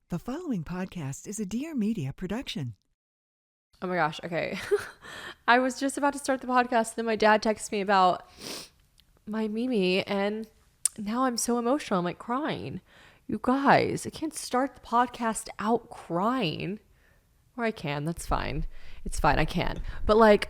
The following podcast is a Dear Media production. Oh my gosh. Okay. I was just about to start the podcast. Then my dad texted me about my Mimi, and now I'm so emotional. I'm like crying. You guys, I can't start the podcast out crying. Or I can. That's fine. It's fine. I can. But like,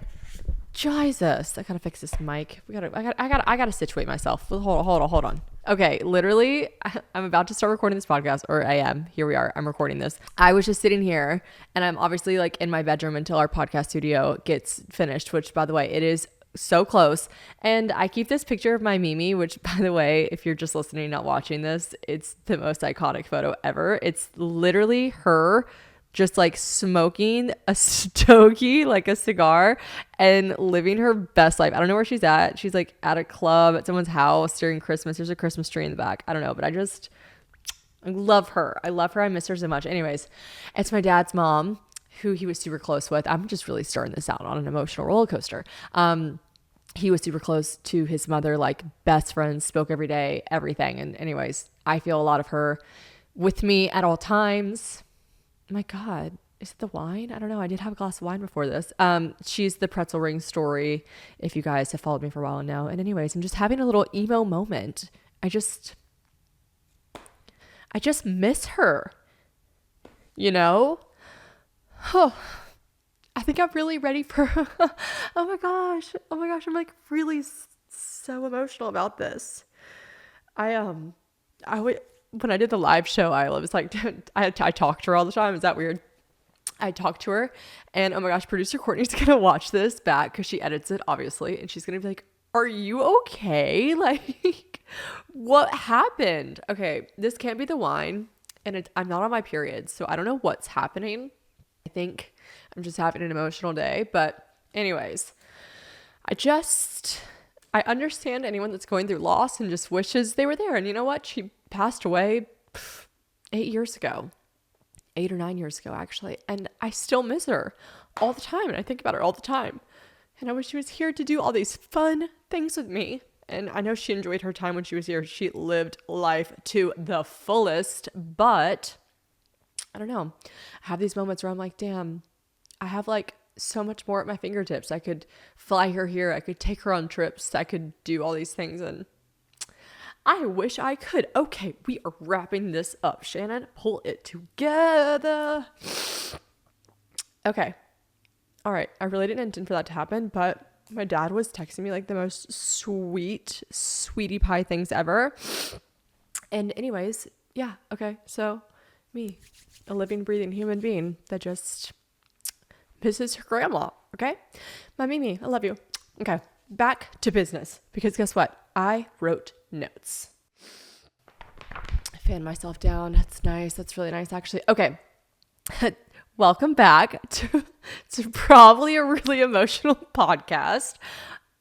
Jesus, I gotta fix this mic. I gotta situate myself. Hold on. Okay, literally, I'm about to start recording this podcast, or I am. Here we are. I'm recording this. I was just sitting here, and I'm obviously like in my bedroom until our podcast studio gets finished, which, by the way, it is so close. And I keep this picture of my Mimi, which, by the way, if you're just listening, not watching this, it's the most iconic photo ever. It's literally her just like smoking a stogie, like a cigar, and living her best life. I don't know where she's at. She's like at a club at someone's house during Christmas. There's a Christmas tree in the back. I don't know, but I love her. I love her. I miss her so much. Anyways, it's my dad's mom, who he was super close with. I'm just really starting this out on an emotional roller coaster. He was super close to his mother, like best friends, spoke every day, everything. And anyways, I feel a lot of her with me at all times. My God, is it the wine? I don't know. I did have a glass of wine before this. She's the pretzel ring story, if you guys have followed me for a while now. And anyways, I'm just having a little emo moment. I just miss her, you know? Oh, I think I'm really ready for, oh my gosh. I'm like really so emotional about this. When I did the live show, I was like, I talk to her all the time. Is that weird? I talk to her, and oh my gosh, producer Courtney's gonna watch this back because she edits it, obviously, and she's gonna be like, "Are you okay? Like, what happened?" Okay, this can't be the wine, and I'm not on my period, so I don't know what's happening. I think I'm just having an emotional day, but anyways, I understand anyone that's going through loss and just wishes they were there. And you know what? She passed away 8 or 9 years ago, actually. And I still miss her all the time. And I think about her all the time. And I wish she was here to do all these fun things with me. And I know she enjoyed her time when she was here. She lived life to the fullest. But I don't know. I have these moments where I'm like, damn, I have like so much more at my fingertips. I could fly her here. I could take her on trips. I could do all these things, and I wish I could. Okay, we are wrapping this up. Shannon, pull it together. Okay. All right. I really didn't intend for that to happen, but my dad was texting me like the most sweetie pie things ever. And anyways, yeah. Okay. So me, a living, breathing human being that just misses her grandma. Okay. My Mimi, I love you. Okay. Back to business, because guess what? I wrote notes. I fanned myself down. That's nice. That's really nice, actually. Okay. Welcome back to probably a really emotional podcast.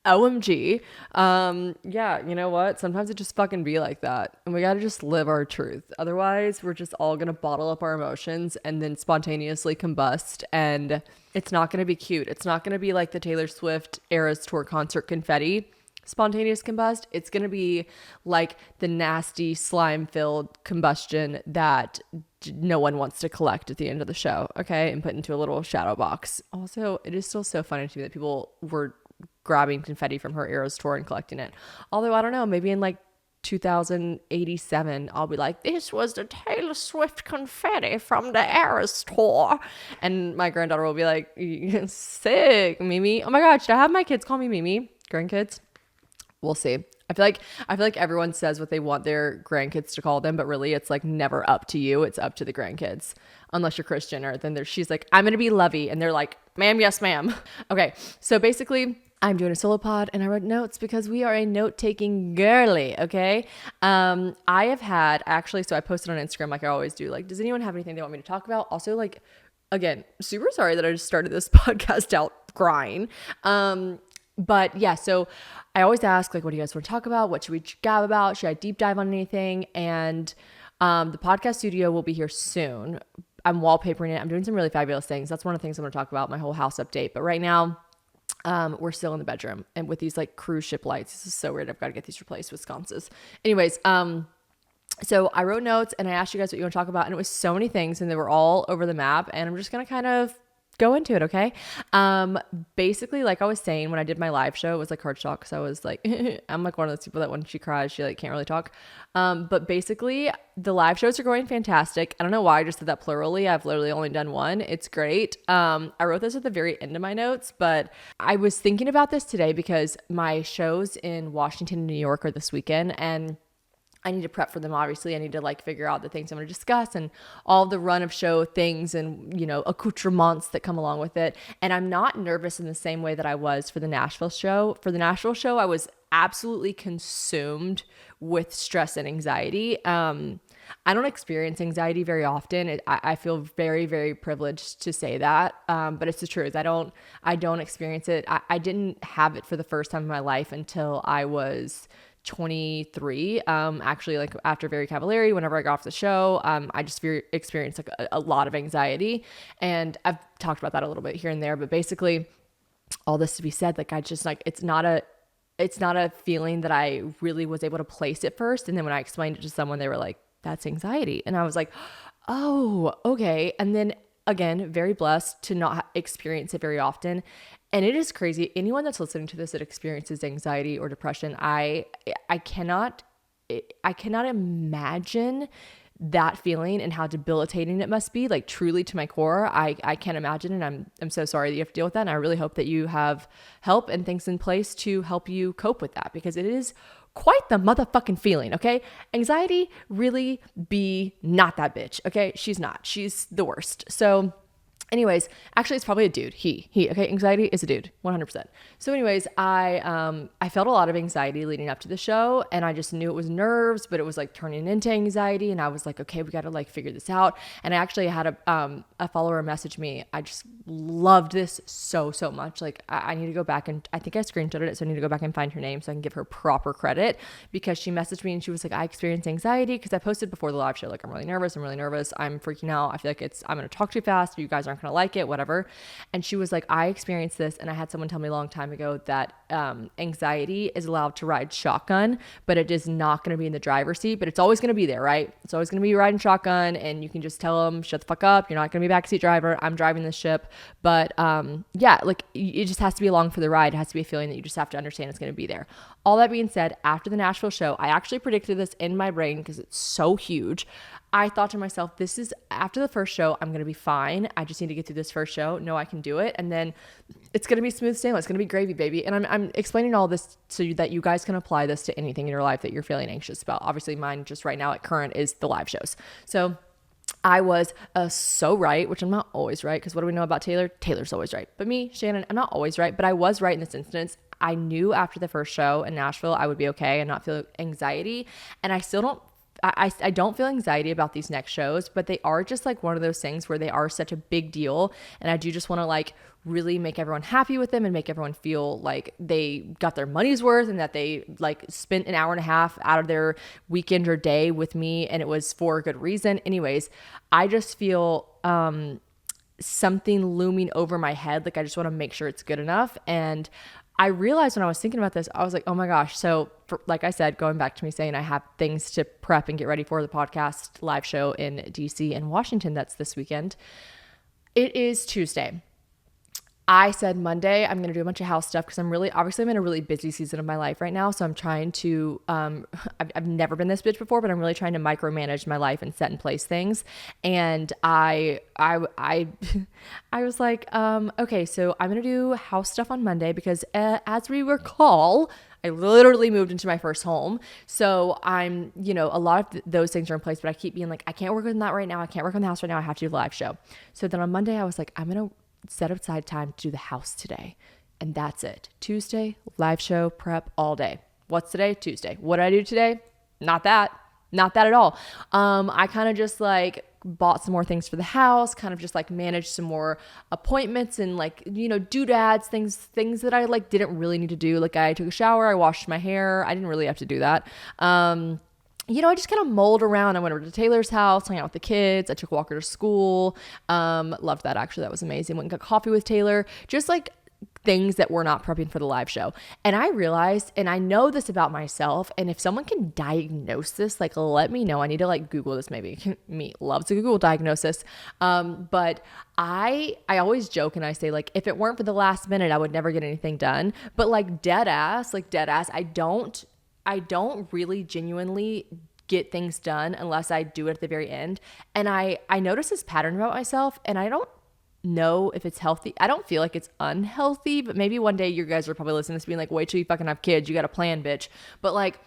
OMG. Yeah, you know what? Sometimes it just fucking be like that. And we gotta just live our truth. Otherwise, we're just all gonna bottle up our emotions and then spontaneously combust. And it's not gonna be cute. It's not gonna be like the Taylor Swift Eras Tour concert confetti spontaneous combust. It's gonna be like the nasty slime-filled combustion that no one wants to collect at the end of the show, okay? And put into a little shadow box. Also, it is still so funny to me that people were grabbing confetti from her Eras tour and collecting it. Although, I don't know, maybe in like 2087, I'll be like, this was the Taylor Swift confetti from the Eras tour. And my granddaughter will be like, sick, Mimi. Oh my God, should I have my kids call me Mimi? Grandkids? We'll see. I feel like everyone says what they want their grandkids to call them, but really it's like never up to you. It's up to the grandkids. Unless you're Christian, or then she's like, I'm going to be Lovey. And they're like, ma'am, yes, ma'am. Okay. So basically I'm doing a solo pod, and I wrote notes because we are a note-taking girly. Okay. I have had actually, so I posted on Instagram, like I always do, like, does anyone have anything they want me to talk about? Also, like, again, super sorry that I just started this podcast out crying. But yeah, so I always ask, like, what do you guys want to talk about? What should we gab about? Should I deep dive on anything? And the podcast studio will be here soon. I'm wallpapering it. I'm doing some really fabulous things. That's one of the things I'm going to talk about, my whole house update. But right now, we're still in the bedroom, and with these like cruise ship lights. This is so weird. I've got to get these replaced with sconces. Anyways, So I wrote notes and I asked you guys what you want to talk about, and it was so many things and they were all over the map, and I'm just going to kind of go into it. Okay. Basically, like I was saying, when I did my live show, it was like hard shock. Cause I was like, I'm like one of those people that when she cries, she like can't really talk. But basically the live shows are going fantastic. I don't know why I just did that plurally. I've literally only done one. It's great. I wrote this at the very end of my notes, but I was thinking about this today because my shows in Washington and New York are this weekend, and I need to prep for them. Obviously, I need to like figure out the things I'm going to discuss and all the run of show things and, you know, accoutrements that come along with it. And I'm not nervous in the same way that I was for the Nashville show. For the Nashville show, I was absolutely consumed with stress and anxiety. I don't experience anxiety very often. I feel very, very privileged to say that. But it's the truth. I don't experience it. I didn't have it for the first time in my life until I was 23. Actually, like after Very Cavallari, whenever I got off the show, I just experienced like a lot of anxiety, and I've talked about that a little bit here and there, but basically all this to be said, like I just like, it's not a feeling that I really was able to place at first. And then when I explained it to someone, they were like, that's anxiety. And I was like, oh, okay. And then again, very blessed to not experience it very often. And it is crazy. Anyone that's listening to this that experiences anxiety or depression, I cannot imagine that feeling and how debilitating it must be, like truly to my core. I can't imagine. And I'm so sorry that you have to deal with that. And I really hope that you have help and things in place to help you cope with that, because it is quite the motherfucking feeling. Okay. Anxiety really be not that bitch. Okay. She's not, she's the worst. So anyways, actually it's probably a dude. He, okay. Anxiety is a dude, 100%. So anyways, I felt a lot of anxiety leading up to the show, and I just knew it was nerves, but it was like turning into anxiety. And I was like, okay, we got to like figure this out. And I actually had a follower message me. I just loved this so much. Like I need to go back, and I think I screenshotted it. So I need to go back and find her name so I can give her proper credit, because she messaged me and she was like, I experienced anxiety because I posted before the live show, like I'm really nervous. I'm freaking out. I feel like I'm going to talk too fast. You guys aren't going to like it, whatever. And she was like, I experienced this. And I had someone tell me a long time ago that anxiety is allowed to ride shotgun, but it is not going to be in the driver's seat, but it's always going to be there, right? It's always going to be riding shotgun, and you can just tell them, shut the fuck up. You're not going to be a backseat driver. I'm driving this ship. But yeah, like it just has to be along for the ride. It has to be a feeling that you just have to understand it's going to be there. All that being said, after the Nashville show, I actually predicted this in my brain because it's so huge. I thought to myself, this is after the first show, I'm going to be fine. I just need to get through this first show. No, I can do it. And then it's going to be smooth sailing. It's going to be gravy, baby. And I'm explaining all this so that you guys can apply this to anything in your life that you're feeling anxious about. Obviously mine just right now at current is the live shows. So I was so right, which I'm not always right, because what do we know about Taylor? Taylor's always right. But me, Shannon, I'm not always right, but I was right in this instance. I knew after the first show in Nashville, I would be okay and not feel anxiety. And I still don't, I don't feel anxiety about these next shows, but they are just like one of those things where they are such a big deal. And I do just want to like really make everyone happy with them and make everyone feel like they got their money's worth and that they like spent an hour and a half out of their weekend or day with me, and it was for a good reason. Anyways, I just feel something looming over my head. Like I just want to make sure it's good enough. And I realized when I was thinking about this, I was like, oh my gosh. So like I said, going back to me saying I have things to prep and get ready for the podcast live show in DC and Washington. That's this weekend. It is Tuesday. I said Monday, I'm going to do a bunch of house stuff because I'm in a really busy season of my life right now. So I'm trying to, I've never been this bitch before, but I'm really trying to micromanage my life and set in place things. And I was like, okay, so I'm going to do house stuff on Monday because as we recall, I literally moved into my first home. So I'm, a lot of those things are in place, but I keep being like, I can't work on that right now. I can't work on the house right now. I have to do the live show. So then on Monday I was like, I'm going to set aside time to do the house today. And that's it. Tuesday, live show, prep all day. What's today? Tuesday. What did I do today? Not that at all. I kind of just like bought some more things for the house, kind of just like managed some more appointments and like, doodads, things that I like didn't really need to do. Like I took a shower, I washed my hair. I didn't really have to do that. I just kind of mulled around. I went over to Taylor's house, hung out with the kids. I took Walker to school. Loved that, actually. That was amazing. Went and got coffee with Taylor. Just like things that we're not prepping for the live show. And I realized, and I know this about myself, and if someone can diagnose this, like let me know. I need to like Google this maybe. Me loves to Google diagnosis. But I always joke and I say like, if it weren't for the last minute, I would never get anything done. But like dead ass, I don't really genuinely get things done unless I do it at the very end. And I notice this pattern about myself, and I don't know if it's healthy. I don't feel like it's unhealthy, but maybe one day you guys are probably listening to this being like, wait till you fucking have kids. You got a plan, bitch. But like,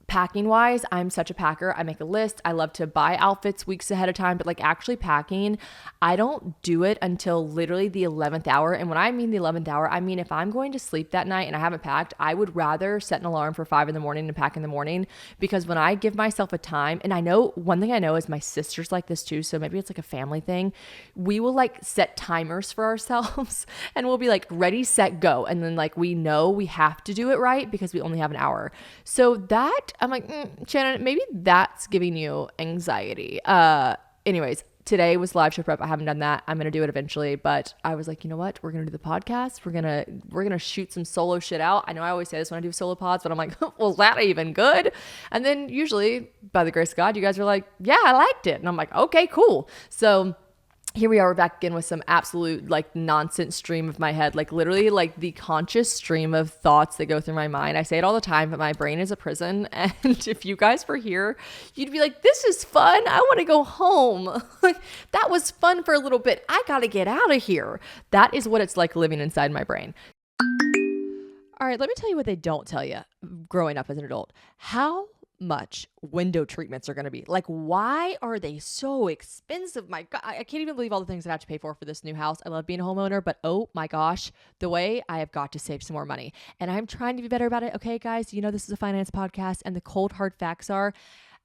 packing wise, I'm such a packer. I make a list. I love to buy outfits weeks ahead of time, but like actually packing, I don't do it until literally the 11th hour. And when I mean the 11th hour, I mean if I'm going to sleep that night and I haven't packed, I would rather set an alarm for 5 a.m. and pack in the morning, because when I give myself a time, and I know one thing I know is my sister's like this too, so maybe it's like a family thing. We will like set timers for ourselves and we'll be like ready, set, go. And then like we know we have to do it right because we only have an hour. So that I'm like, Shannon, maybe that's giving you anxiety. Anyways, today was live show prep. I haven't done that. I'm going to do it eventually, but I was like, you know what? We're going to do the podcast. We're going to shoot some solo shit out. I know I always say this when I do solo pods, but I'm like, well, is that even good? And then usually by the grace of God, you guys are like, yeah, I liked it. And I'm like, okay, cool. So here we are, we're back again with some absolute like nonsense stream of my head, like literally like the conscious stream of thoughts that go through my mind. I say it all the time, but my brain is a prison. And if you guys were here, you'd be like, this is fun. I want to go home. That was fun for a little bit. I got to get out of here. That is what it's like living inside my brain. All right, let me tell you what they don't tell you growing up as an adult. How much window treatments are going to be. Like, why are they so expensive? My God, I can't even believe all the things I have to pay for this new house. I love being a homeowner, but oh my gosh, the way I have got to save some more money. And I'm trying to be better about it. Okay, guys, you know, this is a finance podcast, and the cold hard facts are,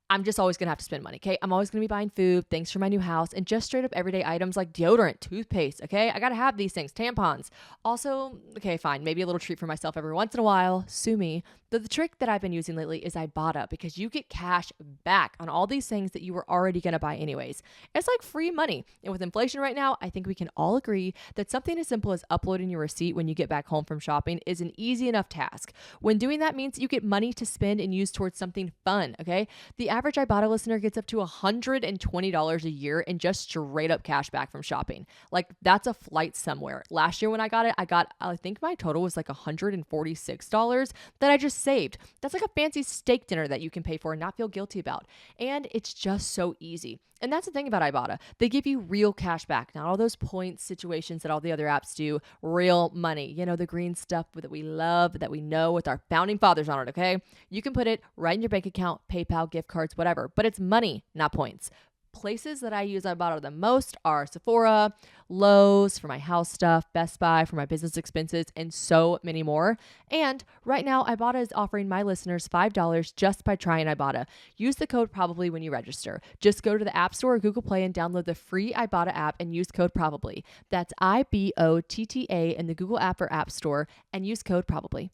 I'm just always going to have to spend money, okay? I'm always going to be buying food, things for my new house, and just straight up everyday items like deodorant, toothpaste, okay? I got to have these things, tampons. Also, okay, fine, maybe a little treat for myself every once in a while, sue me. But the trick that I've been using lately is Ibotta, because you get cash back on all these things that you were already going to buy anyways. It's like free money. And with inflation right now, I think we can all agree that something as simple as uploading your receipt when you get back home from shopping is an easy enough task. When doing that means you get money to spend and use towards something fun, okay? The average Ibotta listener gets up to $120 a year in just straight up cash back from shopping. Like, that's a flight somewhere. Last year when I got it, I think my total was like $146 that I just saved. That's like a fancy steak dinner that you can pay for and not feel guilty about. And it's just so easy. And that's the thing about Ibotta. They give you real cash back, not all those points situations that all the other apps do. Real money. You know, the green stuff that we love, that we know with our founding fathers on it, okay? You can put it right in your bank account, PayPal, gift cards, whatever. But it's money, not points. Places that I use Ibotta the most are Sephora, Lowe's for my house stuff, Best Buy for my business expenses, and so many more. And right now, Ibotta is offering my listeners $5 just by trying Ibotta. Use the code PROBABLY when you register. Just go to the App Store or Google Play and download the free Ibotta app and use code PROBABLY. That's IBOTTA in the Google app or App Store, and use code PROBABLY.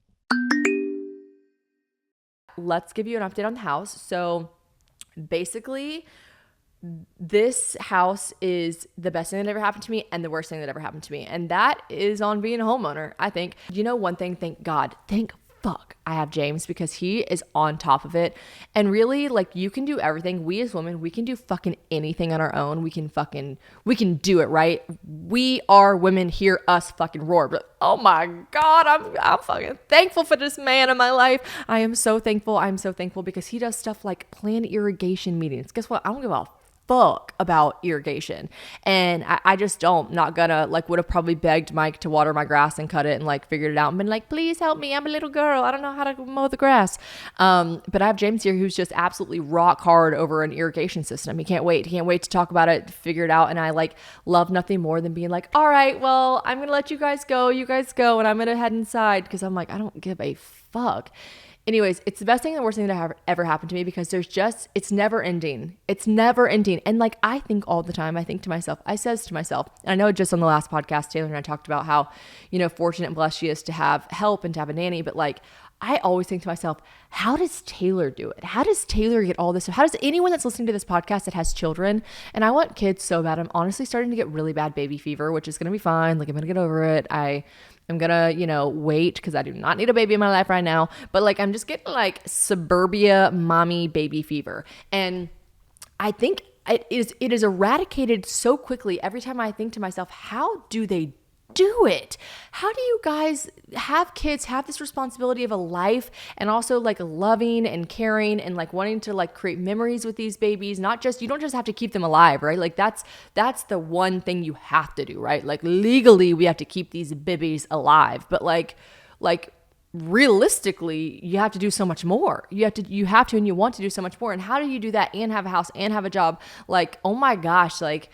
Let's give you an update on the house. So basically, this house is the best thing that ever happened to me and the worst thing that ever happened to me. And that is on being a homeowner, I think. You know, one thing, thank God, thank fuck I have James, because he is on top of it. And really, like, you can do everything. We as women, we can do fucking anything on our own. We can do it, right? We are women, hear us fucking roar. But oh my God, I'm fucking thankful for this man in my life. I am so thankful. I'm so thankful because he does stuff like plan irrigation meetings. Guess what? I don't give a fuck about irrigation. And I just don't, not gonna, like, would have probably begged Mike to water my grass and cut it and like figured it out and been like, please help me. I'm a little girl. I don't know how to mow the grass. But I have James here who's just absolutely rock hard over an irrigation system. He can't wait. He can't wait to talk about it, figure it out. And I like love nothing more than being like, all right, well, I'm going to let you guys go. You guys go. And I'm going to head inside because I'm like, I don't give a fuck. Anyways, it's the best thing and the worst thing that have ever happened to me because it's never ending. It's never ending. And like, I think all the time, I says to myself, and I know just on the last podcast, Taylor and I talked about how, you know, fortunate and blessed she is to have help and to have a nanny. But like, I always think to myself, how does Taylor do it? How does Taylor get all this? How does anyone that's listening to this podcast that has children, and I want kids so bad, I'm honestly starting to get really bad baby fever, which is going to be fine. Like, I'm going to get over it. I'm gonna, wait because I do not need a baby in my life right now. But like, I'm just getting like suburbia mommy baby fever. And I think it is eradicated so quickly every time I think to myself, how do they do it? How do you guys have kids, have this responsibility of a life, and also like loving and caring and like wanting to like create memories with these babies? Not just, you don't just have to keep them alive, right? Like that's the one thing you have to do, right? Like legally we have to keep these babies alive, but like realistically you have to do so much more. You have to and you want to do so much more. And how do you do that and have a house and have a job? Like, oh my gosh, like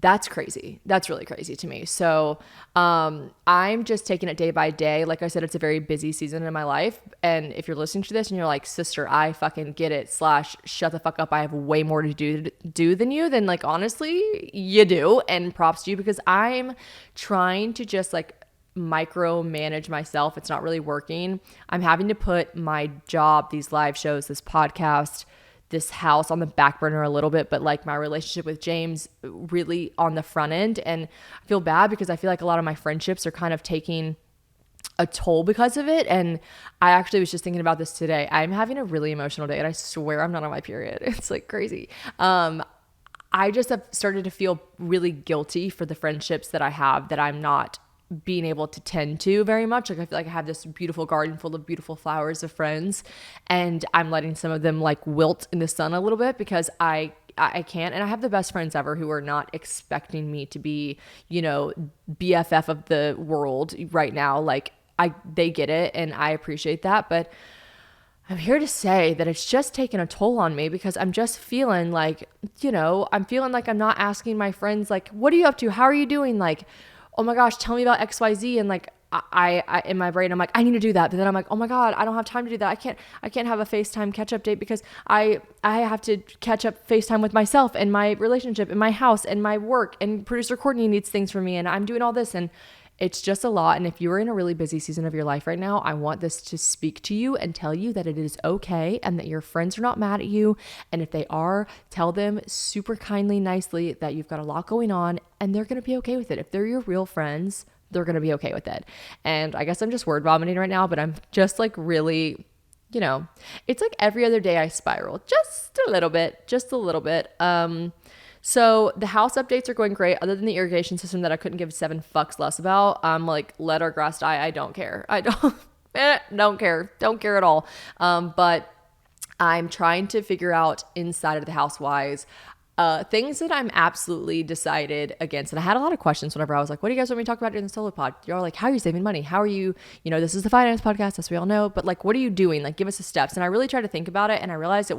that's crazy. That's really crazy to me. So I'm just taking it day by day. Like I said, it's a very busy season in my life. And if you're listening to this and you're like, sister, I fucking get it, / shut the fuck up, I have way more to do than you, then like honestly, you do. And props to you, because I'm trying to just like micromanage myself. It's not really working. I'm having to put my job, these live shows, this podcast, this house on the back burner a little bit, but like my relationship with James really on the front end. And I feel bad because I feel like a lot of my friendships are kind of taking a toll because of it. And I actually was just thinking about this today. I'm having a really emotional day and I swear I'm not on my period. It's like crazy. I just have started to feel really guilty for the friendships that I have that I'm not being able to tend to very much. Like I feel like I have this beautiful garden full of beautiful flowers of friends, and I'm letting some of them like wilt in the sun a little bit because I can't. And I have the best friends ever who are not expecting me to be, BFF of the world right now. Like they get it and I appreciate that, but I'm here to say that it's just taken a toll on me because I'm just feeling like, I'm feeling like I'm not asking my friends, like, what are you up to? How are you doing? Like, oh my gosh, tell me about XYZ. And like, I in my brain, I'm like, I need to do that. But then I'm like, oh my God, I don't have time to do that. I can't have a FaceTime catch up date because I have to catch up FaceTime with myself and my relationship and my house and my work, and producer Courtney needs things from me and I'm doing all this. And it's just a lot. And if you're in a really busy season of your life right now, I want this to speak to you and tell you that it is okay and that your friends are not mad at you. And if they are, tell them super kindly, nicely that you've got a lot going on and they're going to be okay with it. If they're your real friends, they're going to be okay with it. And I guess I'm just word vomiting right now, but I'm just like really, it's like every other day I spiral just a little bit. So the house updates are going great, other than the irrigation system that I couldn't give 7 fucks less about. I'm like, let our grass die. I don't care. I don't care. Don't care at all. But I'm trying to figure out inside of the house wise, things that I'm absolutely decided against. And I had a lot of questions whenever I was like, what do you guys want me to talk about during the solo pod? You're all like, how are you saving money? How are you, this is the finance podcast, as we all know, but like, what are you doing? Like, give us the steps. And I really tried to think about it and I realized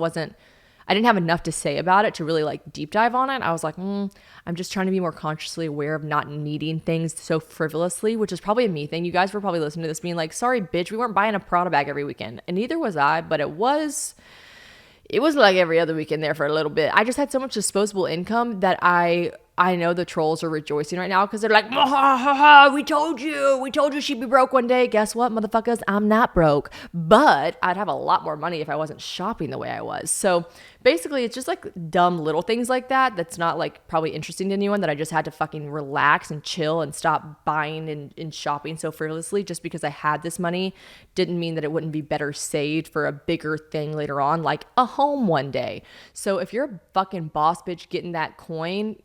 I didn't have enough to say about it to really like deep dive on it. I was like, I'm just trying to be more consciously aware of not needing things so frivolously, which is probably a me thing. You guys were probably listening to this being like, sorry, bitch, we weren't buying a Prada bag every weekend. And neither was I, but it was like every other weekend there for a little bit. I just had so much disposable income that I know the trolls are rejoicing right now because they're like, we told you she'd be broke one day. Guess what, motherfuckers? I'm not broke, but I'd have a lot more money if I wasn't shopping the way I was. So basically, it's just like dumb little things like that that's not like probably interesting to anyone, that I just had to fucking relax and chill and stop buying and shopping so frivolously. Just because I had this money didn't mean that it wouldn't be better saved for a bigger thing later on, like a home one day. So if you're a fucking boss bitch getting that coin,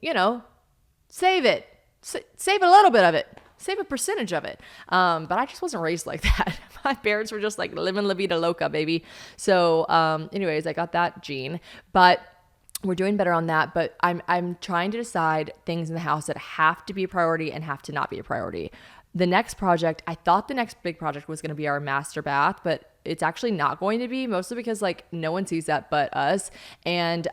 save it. Save a little bit of it. Save a percentage of it. But I just wasn't raised like that. My parents were just like living la vida loca, baby. So anyways, I got that gene. But we're doing better on that. But I'm trying to decide things in the house that have to be a priority and have to not be a priority. The next project, I thought the next big project was going to be our master bath, but it's actually not going to be, mostly because like no one sees that but us. And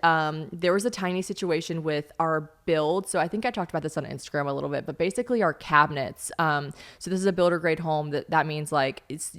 there was a tiny situation with our build. So I think I talked about this on Instagram a little bit, but basically our cabinets. So this is a builder grade home. That means like it's,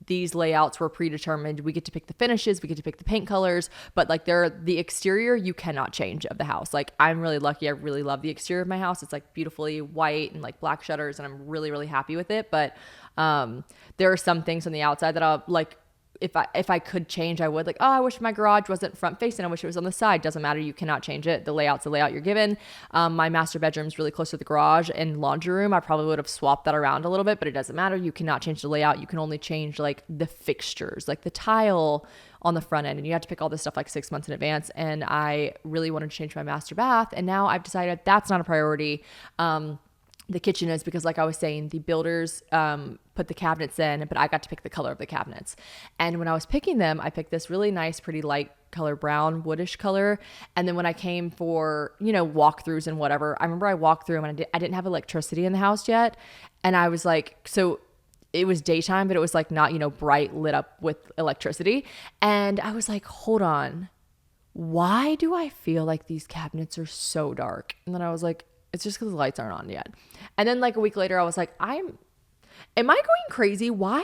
these layouts were predetermined. We get to pick the finishes, we get to pick the paint colors, but like the exterior you cannot change of the house. Like I'm really lucky. I really love the exterior of my house. It's like beautifully white and like black shutters, and I'm really, really happy with it. But there are some things on the outside that I'll like, if I could change, I would. Like, oh, I wish my garage wasn't front facing. I wish it was on the side. Doesn't matter. You cannot change it. The layout's the layout you're given. My master bedroom's really close to the garage and laundry room. I probably would have swapped that around a little bit, but it doesn't matter. You cannot change the layout. You can only change like the fixtures, like the tile on the front end. And you have to pick all this stuff like 6 months in advance. And I really wanted to change my master bath. And now I've decided that's not a priority. The kitchen is, because like I was saying, the builders put the cabinets in, but I got to pick the color of the cabinets. And when I was picking them, I picked this really nice, pretty light color, brown, woodish color. And then when I came for, walkthroughs and whatever, I remember I walked through them and I didn't have electricity in the house yet. And I was like, so it was daytime, but it was like not, bright lit up with electricity. And I was like, hold on, why do I feel like these cabinets are so dark? And then I was like, it's just because the lights aren't on yet. And then like a week later, I was like, am I going crazy? Why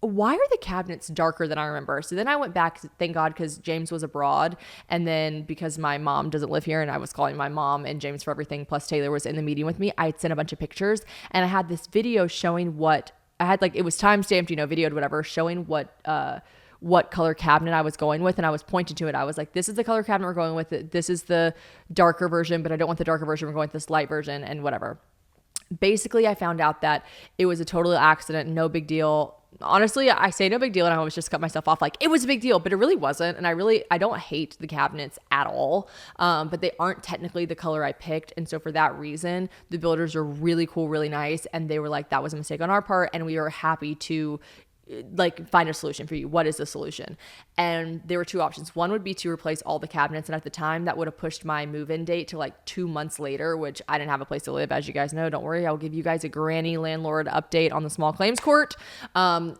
are the cabinets darker than I remember? So then I went back, thank God, because James was abroad. And then because my mom doesn't live here and I was calling my mom and James for everything, plus Taylor was in the meeting with me, I had sent a bunch of pictures and I had this video showing it was timestamped, videoed, whatever, showing what color cabinet I was going with. And I was pointing to it. I was like, this is the color cabinet we're going with. This is the darker version, but I don't want the darker version. We're going with this light version and whatever. Basically, I found out that it was a total accident. No big deal. Honestly, I say no big deal and I always just cut myself off like it was a big deal, but it really wasn't. And I don't hate the cabinets at all, but they aren't technically the color I picked. And so for that reason, the builders are really cool, really nice. And they were like, that was a mistake on our part. And we are happy to like find a solution for you. What is the solution? And there were two options. One would be to replace all the cabinets. And at the time that would have pushed my move-in date to like 2 months later, which I didn't have a place to live. As you guys know, don't worry. I'll give you guys a granny landlord update on the small claims court.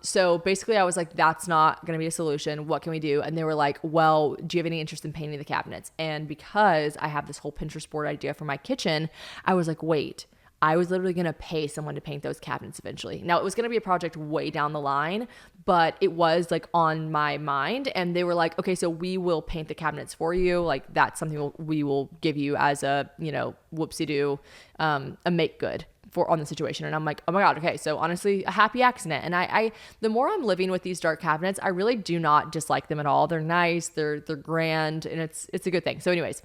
So basically I was like, that's not going to be a solution. What can we do? And they were like, well, do you have any interest in painting the cabinets? And because I have this whole Pinterest board idea for my kitchen, I was like, wait, I was literally going to pay someone to paint those cabinets eventually. Now it was going to be a project way down the line, but it was like on my mind. And they were like, okay, so we will paint the cabinets for you. Like that's something we will give you as a, whoopsie-doo, a make good on the situation. And I'm like, oh my God. Okay. So honestly, a happy accident. And I the more I'm living with these dark cabinets, I really do not dislike them at all. They're nice. They're grand, and it's a good thing. So anyways,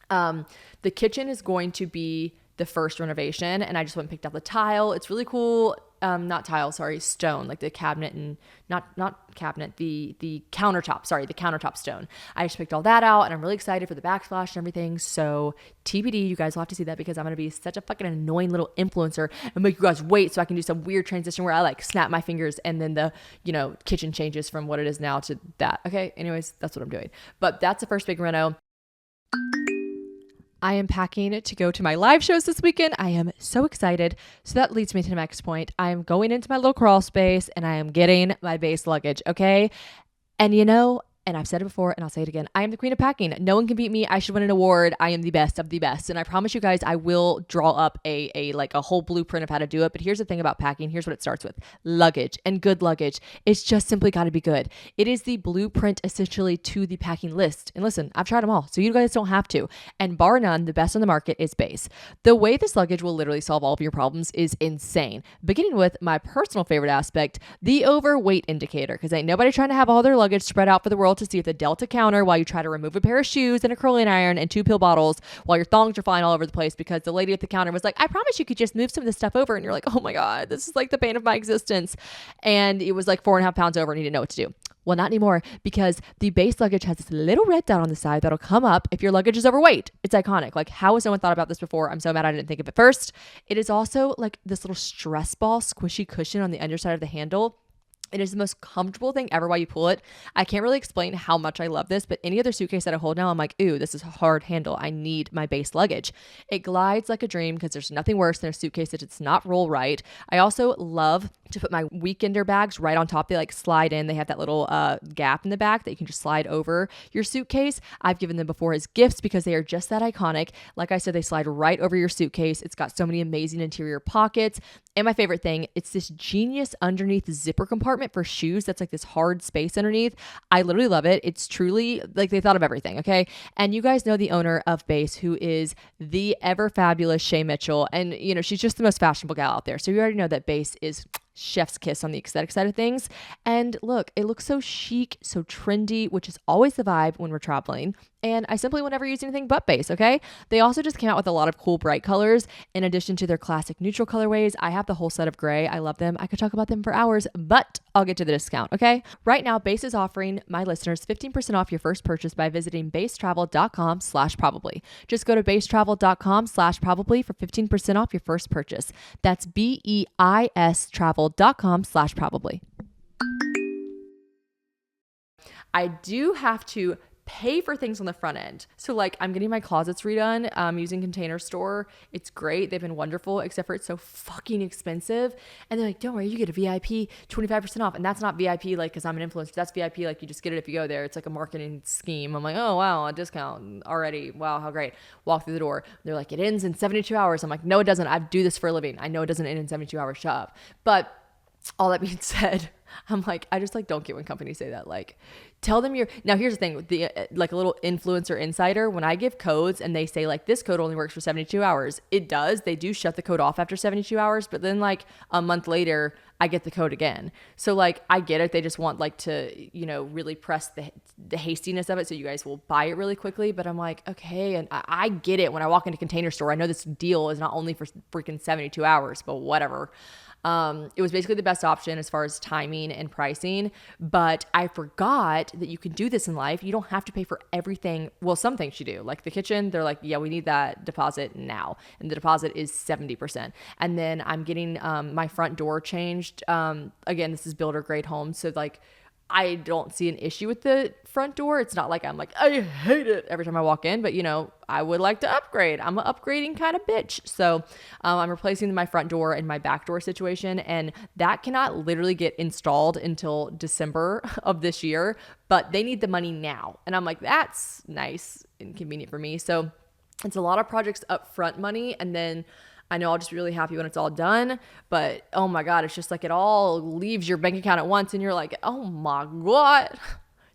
the kitchen is going to be the first renovation, and I just went and picked out the tile. It's really cool. Not tile, sorry, stone, like the cabinet and not cabinet, the countertop, sorry, the countertop stone. I just picked all that out and I'm really excited for the backsplash and everything. So TBD, you guys will have to see that because I'm going to be such a fucking annoying little influencer and make you guys wait so I can do some weird transition where I like snap my fingers and then the, kitchen changes from what it is now to that. Okay. Anyways, that's what I'm doing. But that's the first big reno. I am packing to go to my live shows this weekend. I am so excited. So that leads me to the next point. I am going into my little crawl space and I am getting my base luggage. Okay. And and I've said it before and I'll say it again, I am the queen of packing. No one can beat me. I should win an award. I am the best of the best. And I promise you guys, I will draw up a whole blueprint of how to do it. But here's the thing about packing. Here's what it starts with. Luggage, and good luggage. It's just simply got to be good. It is the blueprint essentially to the packing list. And listen, I've tried them all, so you guys don't have to. And bar none, the best on the market is Base. The way this luggage will literally solve all of your problems is insane. Beginning with my personal favorite aspect, the overweight indicator, because ain't nobody trying to have all their luggage spread out for the world to see at the Delta counter while you try to remove a pair of shoes and a curling iron and 2 pill bottles while your thongs are flying all over the place because the lady at the counter was like, I promise you could just move some of this stuff over. And you're like, oh my God, this is like the bane of my existence. And it was like 4.5 pounds over and you didn't know what to do. Well, not anymore, because the Base luggage has this little red dot on the side that'll come up if your luggage is overweight. It's iconic. Like, how has no one thought about this before? I'm so mad I didn't think of it first. It is also like this little stress ball squishy cushion on the underside of the handle. It is the most comfortable thing ever while you pull it. I can't really explain how much I love this, but any other suitcase that I hold now, I'm like, ooh, this is a hard handle. I need my Base luggage. It glides like a dream because there's nothing worse than a suitcase that does not roll right. I also love to put my weekender bags right on top. They like slide in. They have that little gap in the back that you can just slide over your suitcase. I've given them before as gifts because they are just that iconic. Like I said, they slide right over your suitcase. It's got so many amazing interior pockets. And my favorite thing, it's this genius underneath zipper compartment for shoes. That's like this hard space underneath. I literally love it. It's truly like they thought of everything. Okay. And you guys know the owner of Base, who is the ever fabulous Shay Mitchell. And she's just the most fashionable gal out there. So you already know that Base is chef's kiss on the aesthetic side of things. And look, it looks so chic, so trendy, which is always the vibe when we're traveling. And I simply would never use anything but base, okay? They also just came out with a lot of cool bright colors. In addition to their classic neutral colorways, I have the whole set of gray. I love them. I could talk about them for hours, but I'll get to the discount, okay? Right now, Base is offering my listeners 15% off your first purchase by visiting basetravel.com/probably. Just go to basetravel.com/probably for 15% off your first purchase. That's BEIS travel.com/probably. I do have to pay for things on the front end. So like I'm getting my closets redone using Container Store. It's great. They've been wonderful, except for it's so fucking expensive. And they're like, don't worry, you get a VIP 25% off. And that's not VIP like because I'm an influencer. That's VIP like you just get it if you go there. It's like a marketing scheme. I'm like, oh wow, a discount already. Wow, how great. Walk through the door. They're like, it ends in 72 hours. I'm like, no, it doesn't. I do this for a living. I know it doesn't end in 72 hours. Shut up. But all that being said, I'm like, I just like don't get when companies say that. Like, tell them now here's the thing, the like a little influencer insider, when I give codes and they say like this code only works for 72 hours, it does. They do shut the code off after 72 hours, but then like a month later, I get the code again. So like I get it. They just want like to, really press the hastiness of it so you guys will buy it really quickly. But I'm like, okay, and I get it. When I walk into Container Store, I know this deal is not only for freaking 72 hours, but whatever. It was basically the best option as far as timing and pricing, but I forgot that you can do this in life. You don't have to pay for everything. Well, some things you do, like the kitchen. They're like, yeah, we need that deposit now. And the deposit is 70%. And then I'm getting my front door changed. Again, this is builder grade home. So like, I don't see an issue with the front door. It's not like I'm like, I hate it every time I walk in, but I would like to upgrade. I'm an upgrading kind of bitch. So I'm replacing my front door and my back door situation, and that cannot literally get installed until December of this year, but they need the money now. And I'm like, that's nice and convenient for me. So it's a lot of projects up front money, and then I know I'll just be really happy when it's all done, but oh my God, it's just like it all leaves your bank account at once and you're like, oh my God,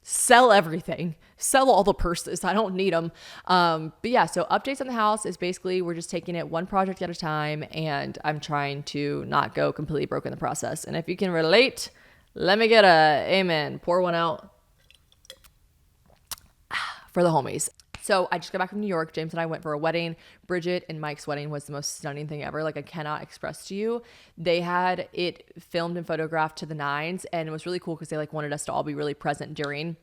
sell everything, sell all the purses. I don't need them. But yeah, so updates on the house is basically we're just taking it one project at a time, and I'm trying to not go completely broke in the process. And if you can relate, let me get a amen. Pour one out for the homies. So I just got back from New York. James and I went for a wedding. Bridget and Mike's wedding was the most stunning thing ever. Like I cannot express to you. They had it filmed and photographed to the nines, and it was really cool because they like wanted us to all be really present during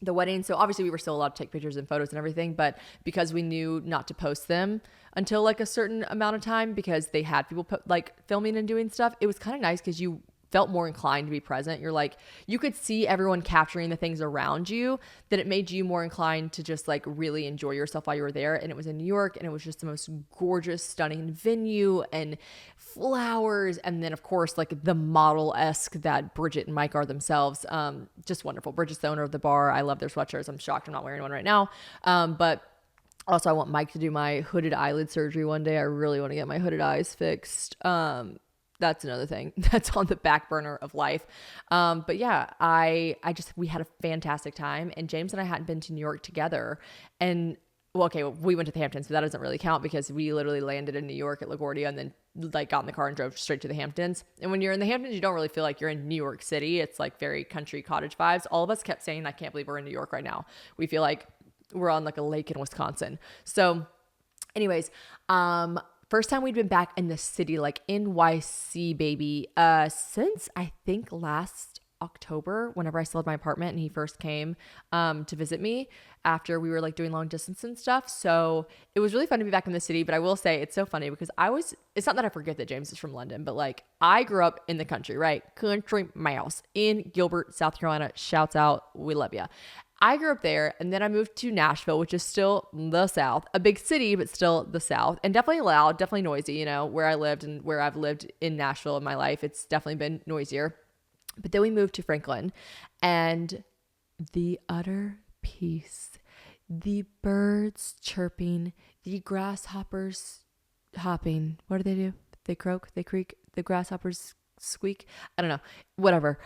the wedding. So obviously we were still allowed to take pictures and photos and everything, but because we knew not to post them until like a certain amount of time because they had people like filming and doing stuff, it was kind of nice because you felt more inclined to be present. You're like, you could see everyone capturing the things around you, that it made you more inclined to just like really enjoy yourself while you were there. And it was in New York, and it was just the most gorgeous, stunning venue and flowers. And then of course, like the model-esque that Bridget and Mike are themselves. Just wonderful. Bridget's the owner of the bar. I love their sweatshirts. I'm shocked I'm not wearing one right now. But also I want Mike to do my hooded eyelid surgery one day. I really want to get my hooded eyes fixed. That's another thing that's on the back burner of life. But yeah, we had a fantastic time, and James and I hadn't been to New York together. And well, okay, we went to the Hamptons, but that doesn't really count because we literally landed in New York at LaGuardia and then like got in the car and drove straight to the Hamptons. And when you're in the Hamptons, you don't really feel like you're in New York City. It's like very country cottage vibes. All of us kept saying, I can't believe we're in New York right now. We feel like we're on like a lake in Wisconsin. So anyways, first time we'd been back in the city, like NYC, baby, since I think last October, whenever I sold my apartment and he first came to visit me after we were like doing long distance and stuff. So it was really fun to be back in the city. But I will say it's so funny because it's not that I forget that James is from London, but like I grew up in the country, right? Country mouse in Gilbert, South Carolina. Shouts out. We love ya. I grew up there, and then I moved to Nashville, which is still the South, a big city, but still the South, and definitely loud, definitely noisy, where I lived and where I've lived in Nashville in my life. It's definitely been noisier. But then we moved to Franklin, and the utter peace, the birds chirping, the grasshoppers hopping. What do they do? They croak, they creak, the grasshoppers squeak. I don't know, whatever.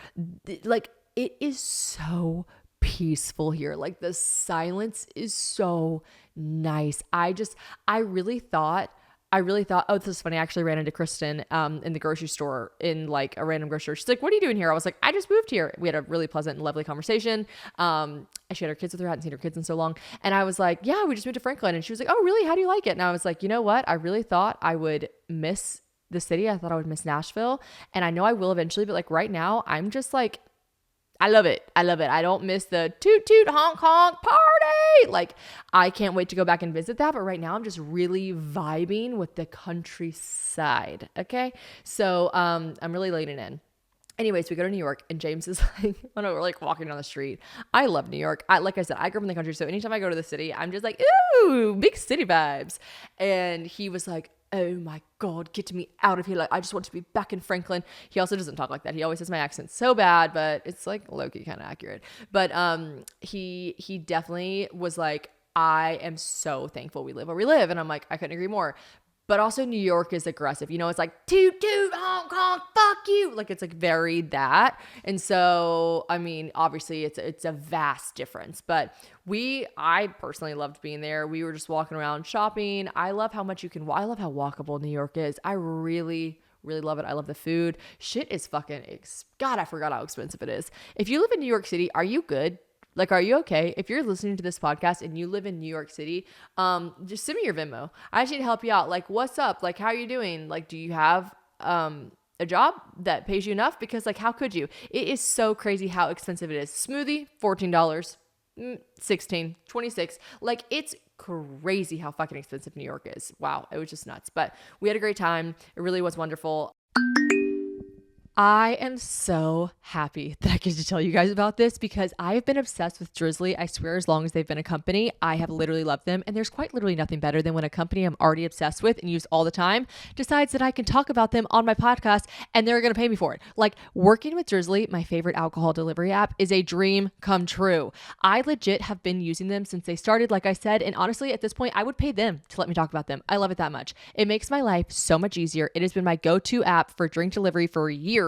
Like, it is so peaceful here. Like the silence is so nice. I really thought I really thought, oh, this is funny. I actually ran into Kristen in the grocery store, in like a random grocery store. She's like, what are you doing here? I was like, I just moved here. We had a really pleasant and lovely conversation. She had her kids with her. I hadn't seen her kids in so long. And I was like, yeah, we just moved to Franklin. And she was like, oh, really? How do you like it? And I was like, you know what? I really thought I would miss the city. I thought I would miss Nashville. And I know I will eventually. But like right now, I'm just like, I love it. I love it. I don't miss the toot toot honk honk party. Like, I can't wait to go back and visit that. But right now I'm just really vibing with the countryside. Okay. So, I'm really leaning in. Anyways, we go to New York and James is like, when we're like walking down the street, I love New York. Like I said, I grew up in the country. So anytime I go to the city, I'm just like, ooh, big city vibes. And he was like, oh my God, get me out of here. Like, I just want to be back in Franklin. He also doesn't talk like that. He always says my accent's so bad, but it's like low-key kind of accurate. But he definitely was like, I am so thankful we live where we live. And I'm like, I couldn't agree more. But also New York is aggressive. You know, it's like toot toot honk honk fuck you. Like, it's like very that. And so, I mean, obviously it's a vast difference. But I personally loved being there. We were just walking around shopping. I love how much I love how walkable New York is. I really love it. I love the food. Shit is fucking God, I forgot how expensive it is. If you live in New York City, are you good? Like, are you okay? If you're listening to this podcast and you live in New York City, just send me your Venmo. I just need to help you out. Like, what's up? Like, how are you doing? Like, do you have a job that pays you enough? Because like, how could you? It is so crazy how expensive it is. Smoothie, $14, $16, $26. Like, it's crazy how fucking expensive New York is. Wow. It was just nuts. But we had a great time. It really was wonderful. I am so happy that I get to tell you guys about this because I have been obsessed with Drizzly. I swear, as long as they've been a company, I have literally loved them. And there's quite literally nothing better than when a company I'm already obsessed with and use all the time decides that I can talk about them on my podcast and they're going to pay me for it. Like, working with Drizzly, my favorite alcohol delivery app, is a dream come true. I legit have been using them since they started, like I said. And honestly, at this point, I would pay them to let me talk about them. I love it that much. It makes my life so much easier. It has been my go-to app for drink delivery for years,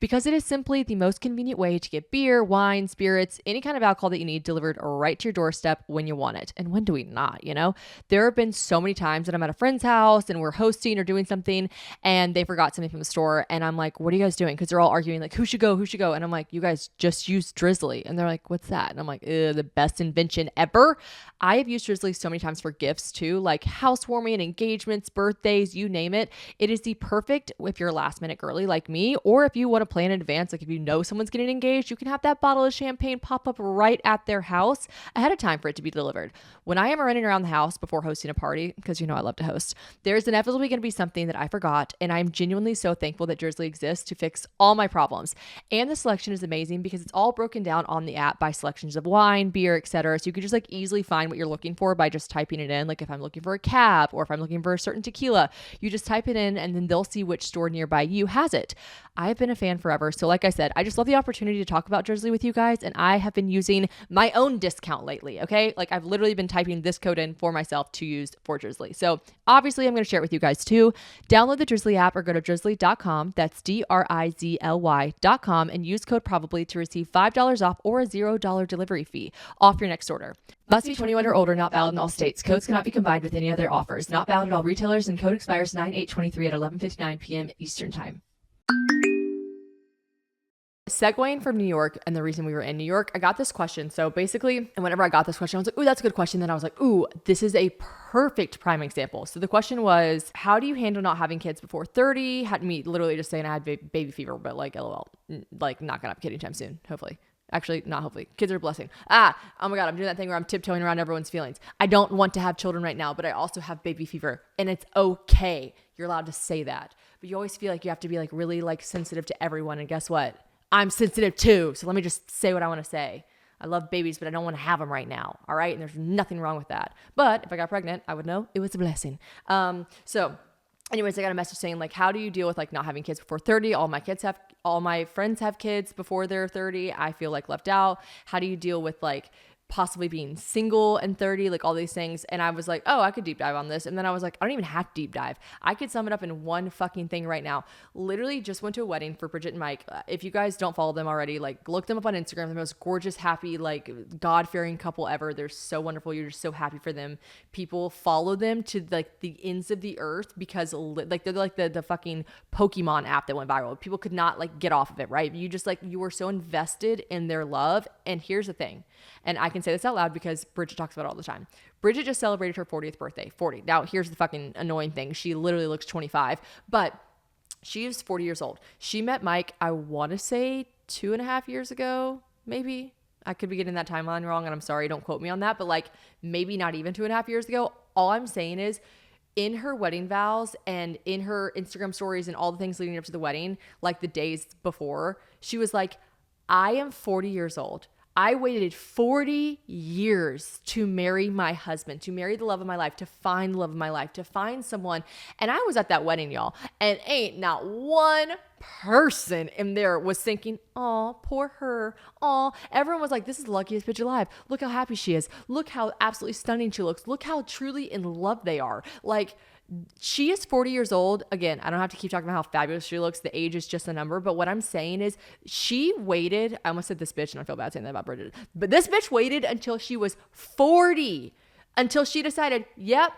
because it is simply the most convenient way to get beer, wine, spirits, any kind of alcohol that you need delivered right to your doorstep when you want it. And when do we not, you know? There have been so many times that I'm at a friend's house and we're hosting or doing something and they forgot something from the store and I'm like, what are you guys doing? Because they're all arguing like, who should go? And I'm like, you guys just use Drizzly. And they're like, what's that? And I'm like, the best invention ever. I have used Drizzly so many times for gifts too, like housewarming, engagements, birthdays, you name it. It is the perfect if you're a last minute girly like me, or if you want to plan in advance, like if you know someone's getting engaged, you can have that bottle of champagne pop up right at their house ahead of time for it to be delivered. When I am running around the house before hosting a party, because you know I love to host, there's inevitably going to be something that I forgot, and I'm genuinely so thankful that Drizzly exists to fix all my problems. And the selection is amazing because it's all broken down on the app by selections of wine, beer, etc. So you can just like easily find what you're looking for by just typing it in. Like if I'm looking for a cab or if I'm looking for a certain tequila, you just type it in and then they'll see which store nearby you has it. I've been a fan forever. So like I said, I just love the opportunity to talk about Drizzly with you guys, and I have been using my own discount lately, okay? Like I've literally been typing this code in for myself to use for Drizzly. So obviously I'm going to share it with you guys too. Download the Drizzly app or go to drizzly.com. That's DRIZLY.com and use code probably to receive $5 off or a $0 delivery fee off your next order. Must be 21 or older, not valid in all states. Codes cannot be combined with any other offers. Not valid at all retailers, and code expires 9/8/23 at 11:59 p.m. Eastern Time. Segueing from New York and the reason we were in New York, I got this question. So basically, and whenever I got this question, I was like, ooh, that's a good question. Then I was like, ooh, this is a perfect prime example. So the question was, how do you handle not having kids before 30? Had me literally just saying I had baby fever, but like, LOL, like not gonna have a kid anytime soon, hopefully. Actually, not hopefully. Kids are a blessing. Oh my God, I'm doing that thing where I'm tiptoeing around everyone's feelings. I don't want to have children right now, but I also have baby fever, and it's okay. You're allowed to say that. But you always feel like you have to be like really like sensitive to everyone. And guess what? I'm sensitive too. So let me just say what I want to say. I love babies, but I don't want to have them right now. All right. And there's nothing wrong with that. But if I got pregnant, I would know it was a blessing. So anyways, I got a message saying like, how do you deal with like not having kids before 30? All my friends have kids before they're 30. I feel like left out. How do you deal with like possibly being single and 30, like all these things. And I was like, oh, I could deep dive on this. And then I was like, I don't even have to deep dive. I could sum it up in one fucking thing right now. Literally just went to a wedding for Bridget and Mike. If you guys don't follow them already, like look them up on Instagram. The most gorgeous, happy, like God-fearing couple ever. They're so wonderful. You're just so happy for them. People follow them to like the ends of the earth because like they're like the fucking Pokemon app that went viral. People could not like get off of it, right? You just like, you were so invested in their love. And here's the thing, and I can say this out loud because Bridget talks about it all the time. Bridget just celebrated her 40th birthday. 40. Now, here's the fucking annoying thing. She literally looks 25, but she is 40 years old. She met Mike, I want to say 2.5 years ago, maybe. I could be getting that timeline wrong, and I'm sorry, don't quote me on that, but like maybe not even 2.5 years ago. All I'm saying is, in her wedding vows and in her Instagram stories and all the things leading up to the wedding, like the days before, she was like, I am 40 years old. I waited 40 years to marry my husband, to marry the love of my life, to find the love of my life, to find someone. And I was at that wedding, y'all, and ain't not one person in there was thinking, oh, poor her. Oh, everyone was like, this is the luckiest bitch alive. Look how happy she is. Look how absolutely stunning she looks. Look how truly in love they are. Like, she is 40 years old. Again, I don't have to keep talking about how fabulous she looks. The age is just a number. But what I'm saying is she waited. I almost said this bitch, and I feel bad saying that about Bridget. But this bitch waited until she was 40, until she decided, yep,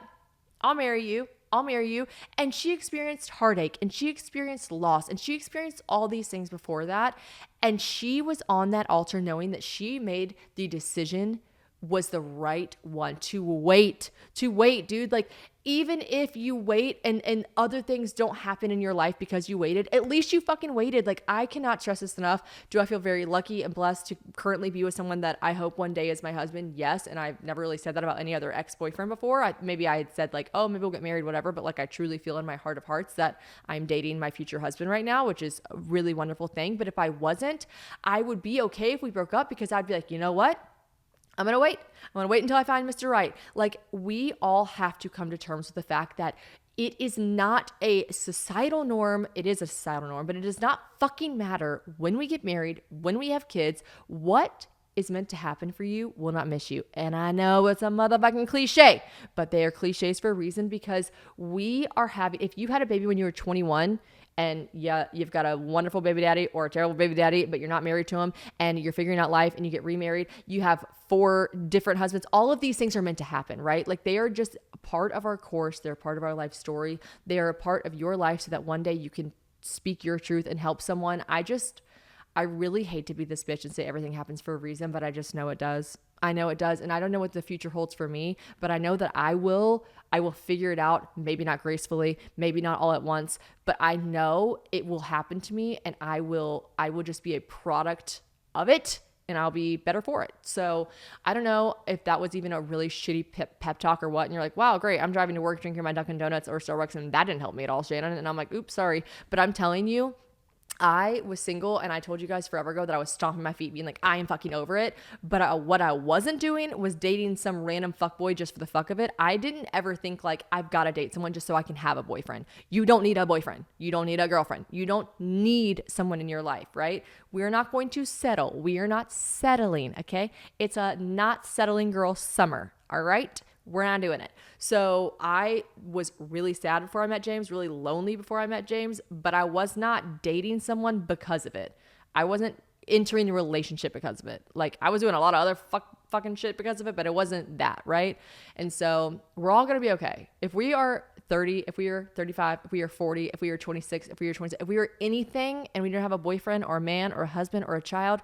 I'll marry you. I'll marry you. And she experienced heartache, and she experienced loss, and she experienced all these things before that. And she was on that altar knowing that she made the decision was the right one to wait, dude. Like, even if you wait and other things don't happen in your life because you waited, at least you fucking waited. Like, I cannot stress this enough. Do I feel very lucky and blessed to currently be with someone that I hope one day is my husband? Yes. And I've never really said that about any other ex-boyfriend before. Maybe I had said like, oh, maybe we'll get married, whatever. But like, I truly feel in my heart of hearts that I'm dating my future husband right now, which is a really wonderful thing. But if I wasn't, I would be okay if we broke up, because I'd be like, you know what? I'm going to wait. I'm going to wait until I find Mr. Right. Like, we all have to come to terms with the fact that it is not a societal norm. It is a societal norm, but it does not fucking matter when we get married, when we have kids. What is meant to happen for you will not miss you. And I know it's a motherfucking cliche, but they are cliches for a reason, because we are having, if you had a baby when you were 21, and yeah, you've got a wonderful baby daddy or a terrible baby daddy, but you're not married to him, and you're figuring out life and you get remarried, you have 4 different husbands. All of these things are meant to happen, right? Like, they are just a part of our course. They're a part of our life story. They are a part of your life so that one day you can speak your truth and help someone. I really hate to be this bitch and say everything happens for a reason, but I just know it does. I know it does. And I don't know what the future holds for me, but I know that I will figure it out. Maybe not gracefully, maybe not all at once, but I know it will happen to me, and I will just be a product of it, and I'll be better for it. So I don't know if that was even a really shitty pep talk or what. And you're like, wow, great. I'm driving to work, drinking my Dunkin' Donuts or Starbucks, and that didn't help me at all, Shannon. And I'm like, oops, sorry. But I'm telling you, I was single, and I told you guys forever ago that I was stomping my feet being like, I am fucking over it. But what I wasn't doing was dating some random fuckboy just for the fuck of it. I didn't ever think like, I've got to date someone just so I can have a boyfriend. You don't need a boyfriend. You don't need a girlfriend. You don't need someone in your life, right? We're not going to settle. We are not settling, okay? It's a not settling girl summer, all right? We're not doing it. So I was really sad before I met James, really lonely before I met James, but I was not dating someone because of it. I wasn't entering a relationship because of it. Like, I was doing a lot of other fucking shit because of it, but it wasn't that, right? And so we're all going to be okay. If we are 30, if we are 35, if we are 40, if we are 26, if we are 27, if we are anything and we don't have a boyfriend or a man or a husband or a child,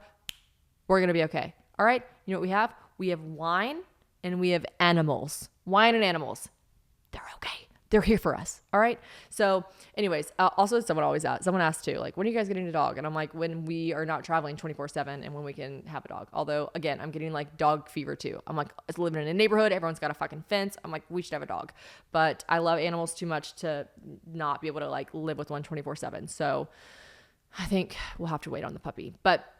we're going to be okay. All right? You know what we have? We have wine. And we have animals, wine and animals. They're okay. They're here for us. All right. So anyways, also someone asked too, like, when are you guys getting a dog? And I'm like, when we are not traveling 24/7 and when we can have a dog. Although again, I'm getting like dog fever too. I'm like, it's living in a neighborhood. Everyone's got a fucking fence. I'm like, we should have a dog, but I love animals too much to not be able to like live with one 24/7. So I think we'll have to wait on the puppy, but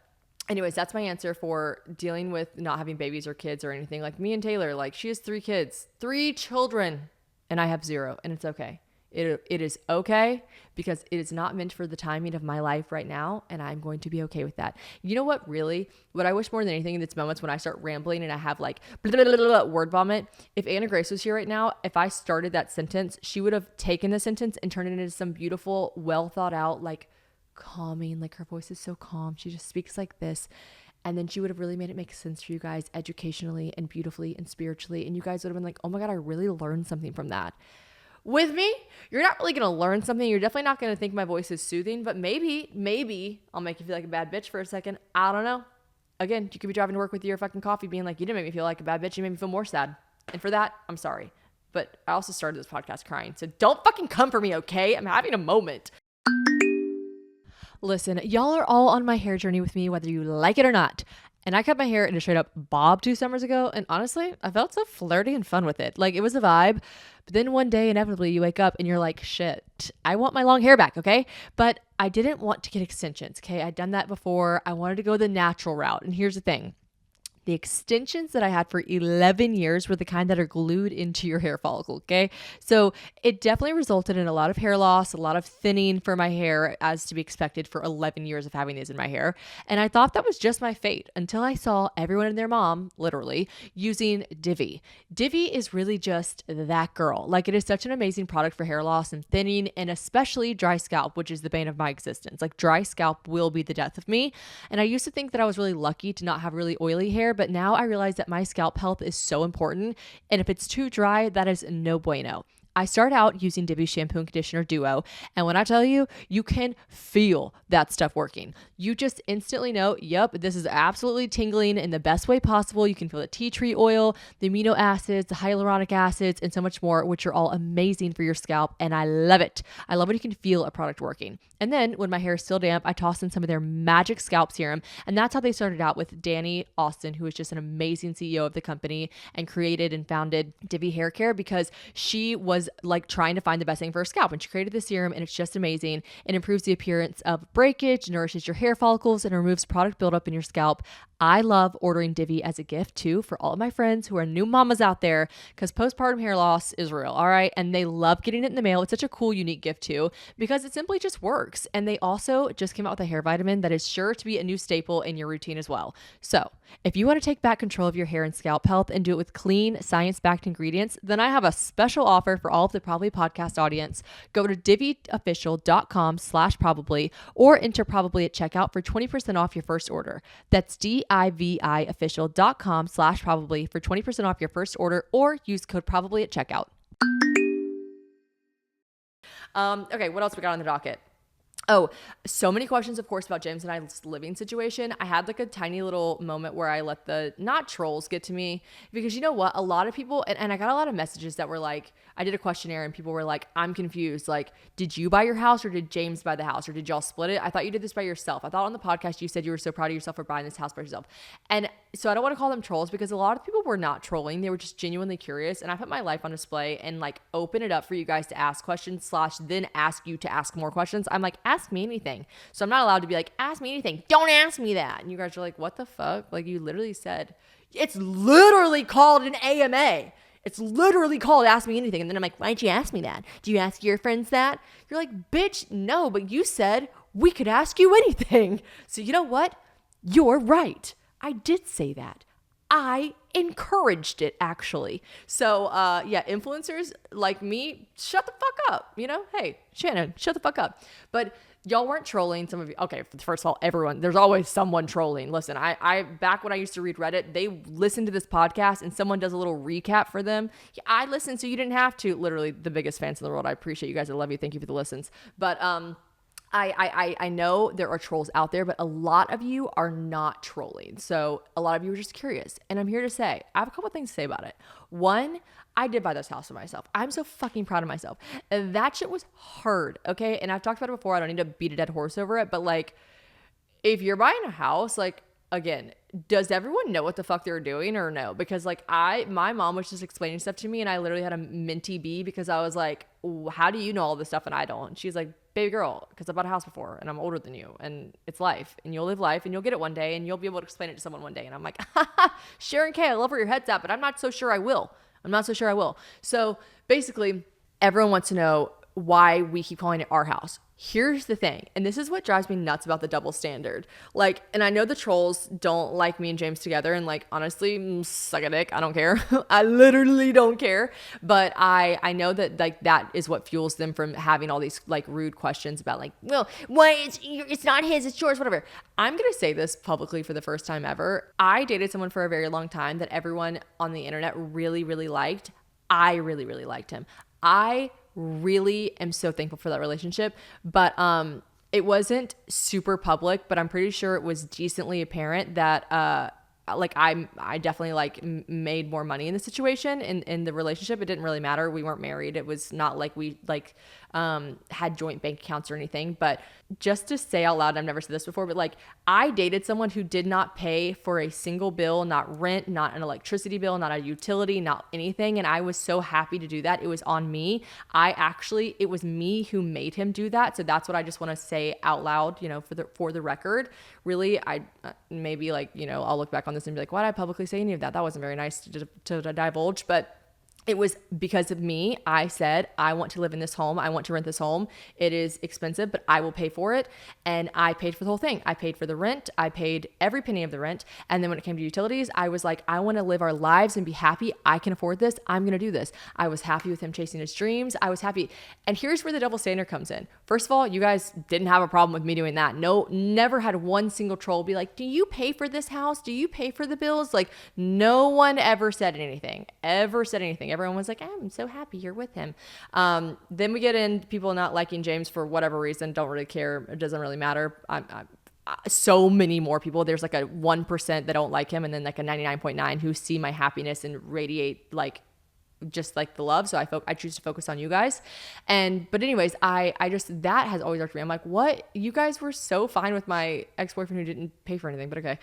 anyways, that's my answer for dealing with not having babies or kids or anything. Like me and Taylor, like, she has 3 kids, 3 children, and I have 0, and it's okay. It is okay because it is not meant for the timing of my life right now. And I'm going to be okay with that. You know what, really, what I wish more than anything in these moments when I start rambling and I have like blah, blah, blah, blah, word vomit, if Anna Grace was here right now, if I started that sentence, she would have taken the sentence and turned it into some beautiful, well thought out, like calming, like her voice is so calm. She just speaks like this. And then she would have really made it make sense for you guys educationally and beautifully and spiritually. And you guys would have been like, oh my God, I really learned something from that. With me, you're not really going to learn something. You're definitely not going to think my voice is soothing, but maybe I'll make you feel like a bad bitch for a second. I don't know. Again, you could be driving to work with your fucking coffee being like, you didn't make me feel like a bad bitch. You made me feel more sad. And for that, I'm sorry. But I also started this podcast crying. So don't fucking come for me, okay? I'm having a moment. Listen, y'all are all on my hair journey with me, whether you like it or not. And I cut my hair in a straight up bob 2 summers ago. And honestly, I felt so flirty and fun with it. Like, it was a vibe. But then one day, inevitably, you wake up and you're like, shit, I want my long hair back, okay? But I didn't want to get extensions, okay? I'd done that before. I wanted to go the natural route. And here's the thing. The extensions that I had for 11 years were the kind that are glued into your hair follicle, okay? So it definitely resulted in a lot of hair loss, a lot of thinning for my hair, as to be expected for 11 years of having these in my hair. And I thought that was just my fate until I saw everyone and their mom, literally, using Divi. Divi is really just that girl. Like, it is such an amazing product for hair loss and thinning, and especially dry scalp, which is the bane of my existence. Like, dry scalp will be the death of me. And I used to think that I was really lucky to not have really oily hair, but now I realize that my scalp health is so important. And if it's too dry, that is no bueno. I started out using Divi shampoo and conditioner duo. And when I tell you, you can feel that stuff working. You just instantly know, yep, this is absolutely tingling in the best way possible. You can feel the tea tree oil, the amino acids, the hyaluronic acids, and so much more, which are all amazing for your scalp. And I love it. I love when you can feel a product working. And then when my hair is still damp, I toss in some of their magic scalp serum. And that's how they started out with Danny Austin, who is just an amazing CEO of the company and created and founded Divi Hair Care, because she was like trying to find the best thing for her scalp. And she created this serum, and it's just amazing. It improves the appearance of breakage, nourishes your hair follicles, and removes product buildup in your scalp. I love ordering Divi as a gift too for all of my friends who are new mamas out there, because postpartum hair loss is real, all right? And they love getting it in the mail. It's such a cool, unique gift too, because it simply just works. And they also just came out with a hair vitamin that is sure to be a new staple in your routine as well. So if you want to take back control of your hair and scalp health and do it with clean, science-backed ingredients, then I have a special offer for all of the Probably Podcast audience. Go to diviofficial.com/probably or enter probably at checkout for 20% off your first order. That's diviofficial.com/probably for 20% off your first order, or use code probably at checkout. Okay, what else we got on the docket? Oh, so many questions, of course, about James and I's living situation. I had like a tiny little moment where I let the not trolls get to me, because you know what? A lot of people, and I got a lot of messages that were like, I did a questionnaire and people were like, I'm confused. Like, did you buy your house or did James buy the house, or did y'all split it? I thought you did this by yourself. I thought on the podcast you said you were so proud of yourself for buying this house by yourself. And so I don't want to call them trolls, because a lot of people were not trolling. They were just genuinely curious. And I put my life on display and like open it up for you guys to ask questions / then ask you to ask more questions. I'm like, ask me anything. So I'm not allowed to be like, ask me anything. Don't ask me that. And you guys are like, what the fuck? Like, you literally said, it's literally called an AMA. It's literally called ask me anything. And then I'm like, why'd you ask me that? Do you ask your friends that? You're like, bitch, no, but you said we could ask you anything. So you know what? You're right. I did say that. I encouraged it, actually. So yeah, influencers like me, shut the fuck up. You know, hey, Shannon, shut the fuck up. But y'all weren't trolling. Some of you, okay, first of all, everyone, there's always someone trolling. Listen, I back when I used to read Reddit, they listened to this podcast and someone does a little recap for them. Yeah, I listened, so you didn't have to. Literally the biggest fans in the world. I appreciate you guys. I love you. Thank you for the listens. But I know there are trolls out there, but a lot of you are not trolling. So a lot of you are just curious. And I'm here to say, I have a couple things to say about it. One, I did buy this house for myself. I'm so fucking proud of myself. And that shit was hard, okay? And I've talked about it before. I don't need to beat a dead horse over it. But like, if you're buying a house, like, again, does everyone know what the fuck they're doing or no? Because like my mom was just explaining stuff to me and I literally had a minty bee, because I was like, how do you know all this stuff and I don't? And she's like, baby girl, because I bought a house before and I'm older than you and it's life and you'll live life and you'll get it one day and you'll be able to explain it to someone one day. And I'm like, Sharon K, I love where your head's at, but I'm not so sure I will. So basically everyone wants to know, why we keep calling it our house. Here's the thing, and this is what drives me nuts about the double standard. Like, and I know the trolls don't like me and James together, and like, honestly, suck a dick. I don't care. I literally don't care. But I know that like that is what fuels them from having all these like rude questions about like, well, why it's not his, it's yours, whatever. I'm gonna say this publicly for the first time ever. I dated someone for a very long time that everyone on the internet really, really liked. I really, really liked him. I really am so thankful for that relationship, but it wasn't super public, but I'm pretty sure it was decently apparent that like I definitely like made more money in the situation, in the relationship. It didn't really matter. We weren't married. It was not like we like had joint bank accounts or anything. But just to say out loud, I've never said this before, but like I dated someone who did not pay for a single bill, not rent, not an electricity bill, not a utility, not anything. And I was so happy to do that. It was on me. It was me who made him do that. So that's what I just want to say out loud, you know, for the record. Really, I maybe like, you know, I'll look back on this and be like, why did I publicly say any of that? That wasn't very nice to divulge, but it was because of me. I said, I want to live in this home. I want to rent this home. It is expensive, but I will pay for it. And I paid for the whole thing. I paid for the rent. I paid every penny of the rent. And then when it came to utilities, I was like, I want to live our lives and be happy. I can afford this. I'm going to do this. I was happy with him chasing his dreams. I was happy. And here's where the double standard comes in. First of all, you guys didn't have a problem with me doing that. No, never had one single troll be like, do you pay for this house? Do you pay for the bills? Like no one ever said anything. Everyone was like, I'm so happy you're with him. Then we get in people not liking James for whatever reason. Don't really care. It doesn't really matter. So many more people. There's like a 1% that don't like him, and then like a 99.9 who see my happiness and radiate like just like the love. So I choose to focus on you guys. But anyways, I just, that has always irked me. I'm like, what? You guys were so fine with my ex-boyfriend who didn't pay for anything, but okay.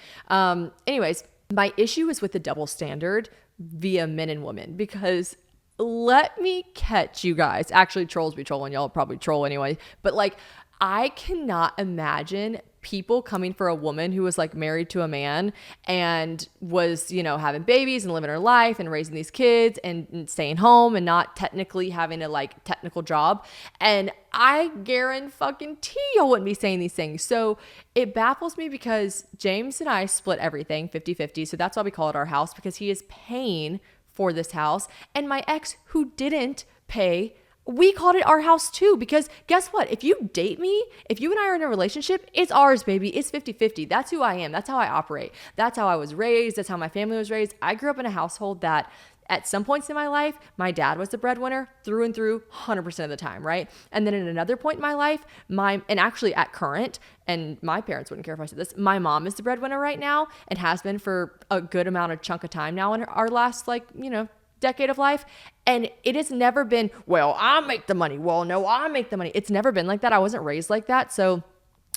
Anyways, my issue is with the double standard via men and women, because let me catch you guys. Actually, trolls be trolling. Y'all probably troll anyway. But like, I cannot imagine people coming for a woman who was like married to a man and was, you know, having babies and living her life and raising these kids and staying home and not technically having a like technical job. And I guarantee y'all wouldn't be saying these things. So it baffles me because James and I split everything 50-50. So that's why we call it our house, because he is paying for this house. And my ex, who didn't pay, we called it our house too, because guess what? If you date me, if you and I are in a relationship, it's ours, baby. It's 50-50. That's who I am. That's how I operate. That's how I was raised. That's how my family was raised. I grew up in a household that at some points in my life, my dad was the breadwinner through and through 100% of the time, right? And then at another point in my life, and actually at current, and my parents wouldn't care if I said this, my mom is the breadwinner right now and has been for a good amount of chunk of time now in our last like, you know, decade of life. And it has never been, well, I make the money. Well, no, I make the money. It's never been like that. I wasn't raised like that. So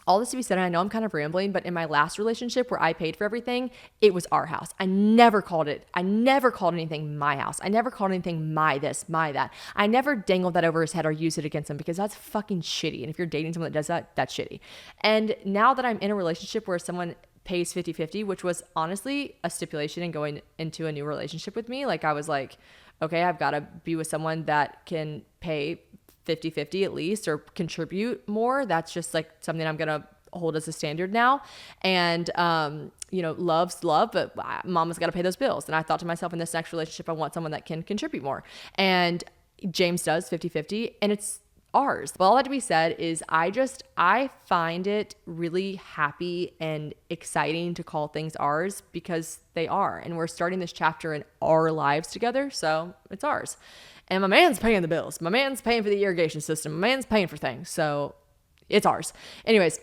all this to be said, and I know I'm kind of rambling, but in my last relationship where I paid for everything, it was our house. I never called anything my house. I never called anything my this, my that. I never dangled that over his head or used it against him, because that's fucking shitty. And if you're dating someone that does that, that's shitty. And now that I'm in a relationship where someone pays 50-50, which was honestly a stipulation in going into a new relationship with me. Like I was like, okay, I've got to be with someone that can pay 50-50 at least, or contribute more. That's just like something I'm going to hold as a standard now. And, you know, love's love, but mama's got to pay those bills. And I thought to myself, in this next relationship, I want someone that can contribute more. And James does 50-50, and it's ours. But all that to be said is I find it really happy and exciting to call things ours, because they are. And we're starting this chapter in our lives together. So it's ours. And my man's paying the bills. My man's paying for the irrigation system. My man's paying for things. So it's ours. Anyways,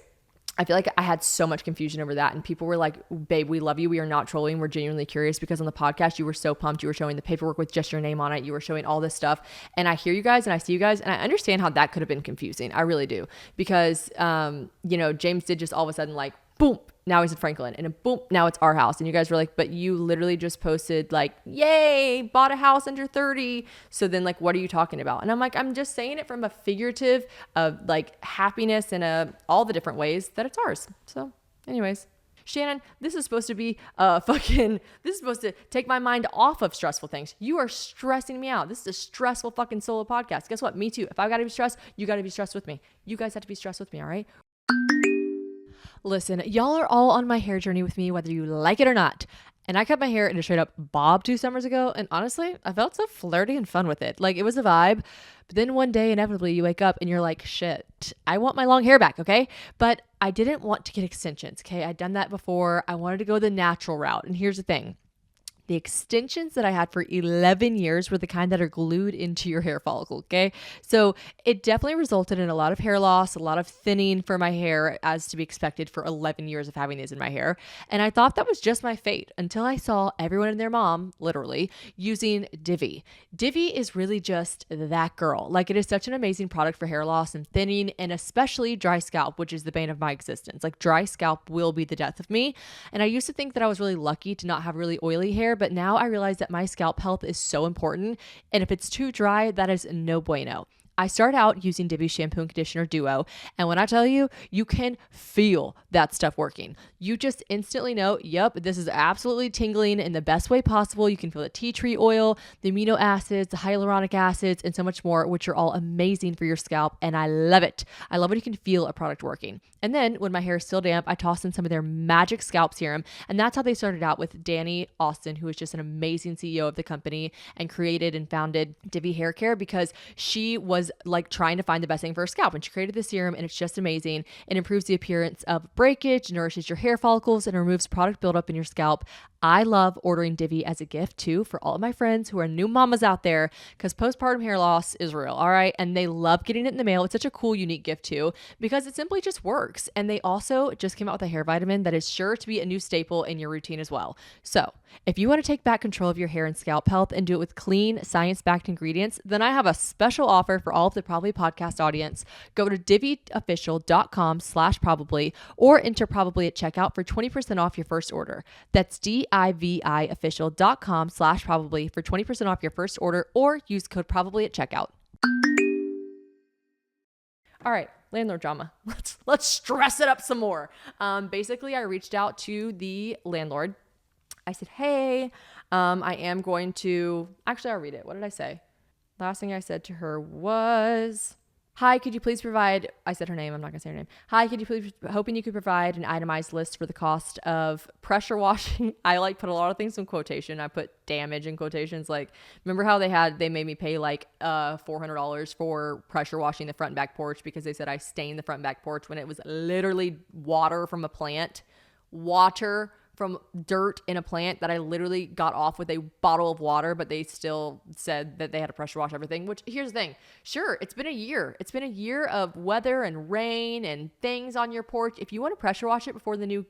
I feel like I had so much confusion over that, and people were like, babe, we love you. We are not trolling. We're genuinely curious, because on the podcast, you were so pumped. You were showing the paperwork with just your name on it. You were showing all this stuff. And I hear you guys and I see you guys, and I understand how that could have been confusing. I really do. Because, you know, James did just all of a sudden like, boom, now he's in Franklin, and boom, now it's our house. And you guys were like, but you literally just posted like, yay, bought a house under 30. So then like, what are you talking about? And I'm like, I'm just saying it from a figurative of like happiness and all the different ways that it's ours. So anyways, Shannon, this is supposed to be this is supposed to take my mind off of stressful things. You are stressing me out. This is a stressful fucking solo podcast. Guess what? Me too. If I got to be stressed, you got to be stressed with me. You guys have to be stressed with me, all right? Listen, y'all are all on my hair journey with me, whether you like it or not. And I cut my hair in a straight up bob 2 summers ago. And honestly, I felt so flirty and fun with it. Like, it was a vibe. But then one day, inevitably, you wake up and you're like, shit, I want my long hair back, okay? But I didn't want to get extensions, okay? I'd done that before. I wanted to go the natural route. And here's the thing. The extensions that I had for 11 years were the kind that are glued into your hair follicle, okay? So it definitely resulted in a lot of hair loss, a lot of thinning for my hair, as to be expected for 11 years of having these in my hair. And I thought that was just my fate until I saw everyone and their mom, literally, using Divi. Divi is really just that girl. Like, it is such an amazing product for hair loss and thinning, and especially dry scalp, which is the bane of my existence. Like, dry scalp will be the death of me. And I used to think that I was really lucky to not have really oily hair, but now I realize that my scalp health is so important. And if it's too dry, that is no bueno. I started out using Divi shampoo and conditioner duo. And when I tell you, you can feel that stuff working. You just instantly know, yep, this is absolutely tingling in the best way possible. You can feel the tea tree oil, the amino acids, the hyaluronic acids, and so much more, which are all amazing for your scalp. And I love it. I love when you can feel a product working. And then when my hair is still damp, I toss in some of their magic scalp serum. And that's how they started out with Danny Austin, who is just an amazing CEO of the company and created and founded Divi Hair Care, because she was like trying to find the best thing for her scalp. And she created the serum, and it's just amazing. It improves the appearance of breakage, nourishes your hair follicles, and removes product buildup in your scalp. I love ordering Divi as a gift too for all of my friends who are new mamas out there, because postpartum hair loss is real, all right? And they love getting it in the mail. It's such a cool, unique gift too, because it simply just works. And they also just came out with a hair vitamin that is sure to be a new staple in your routine as well. So if you want to take back control of your hair and scalp health and do it with clean, science-backed ingredients, then I have a special offer for all of the Probably Podcast audience. Go to diviofficial.com/probably or enter probably at checkout for 20% off your first order. That's diviofficial.com/probably for 20% off your first order, or use code probably at checkout. All right, landlord drama. Let's stress it up some more. Basically, I reached out to the landlord. I said, hey, I am going to, actually, I'll read it. What did I say? Last thing I said to her was, hi, could you please provide, I said her name, I'm not gonna say her name. Hi, could you please, hoping you could provide an itemized list for the cost of pressure washing. I like put a lot of things in quotation. I put damage in quotations. Like, remember how they made me pay like $400 for pressure washing the front and back porch because they said I stained the front and back porch when it was literally water from a plant. Water from dirt in a plant that I literally got off with a bottle of water, but they still said that they had to pressure wash everything, which here's the thing. Sure, it's been a year. It's been a year of weather and rain and things on your porch. If you want to pressure wash it before the new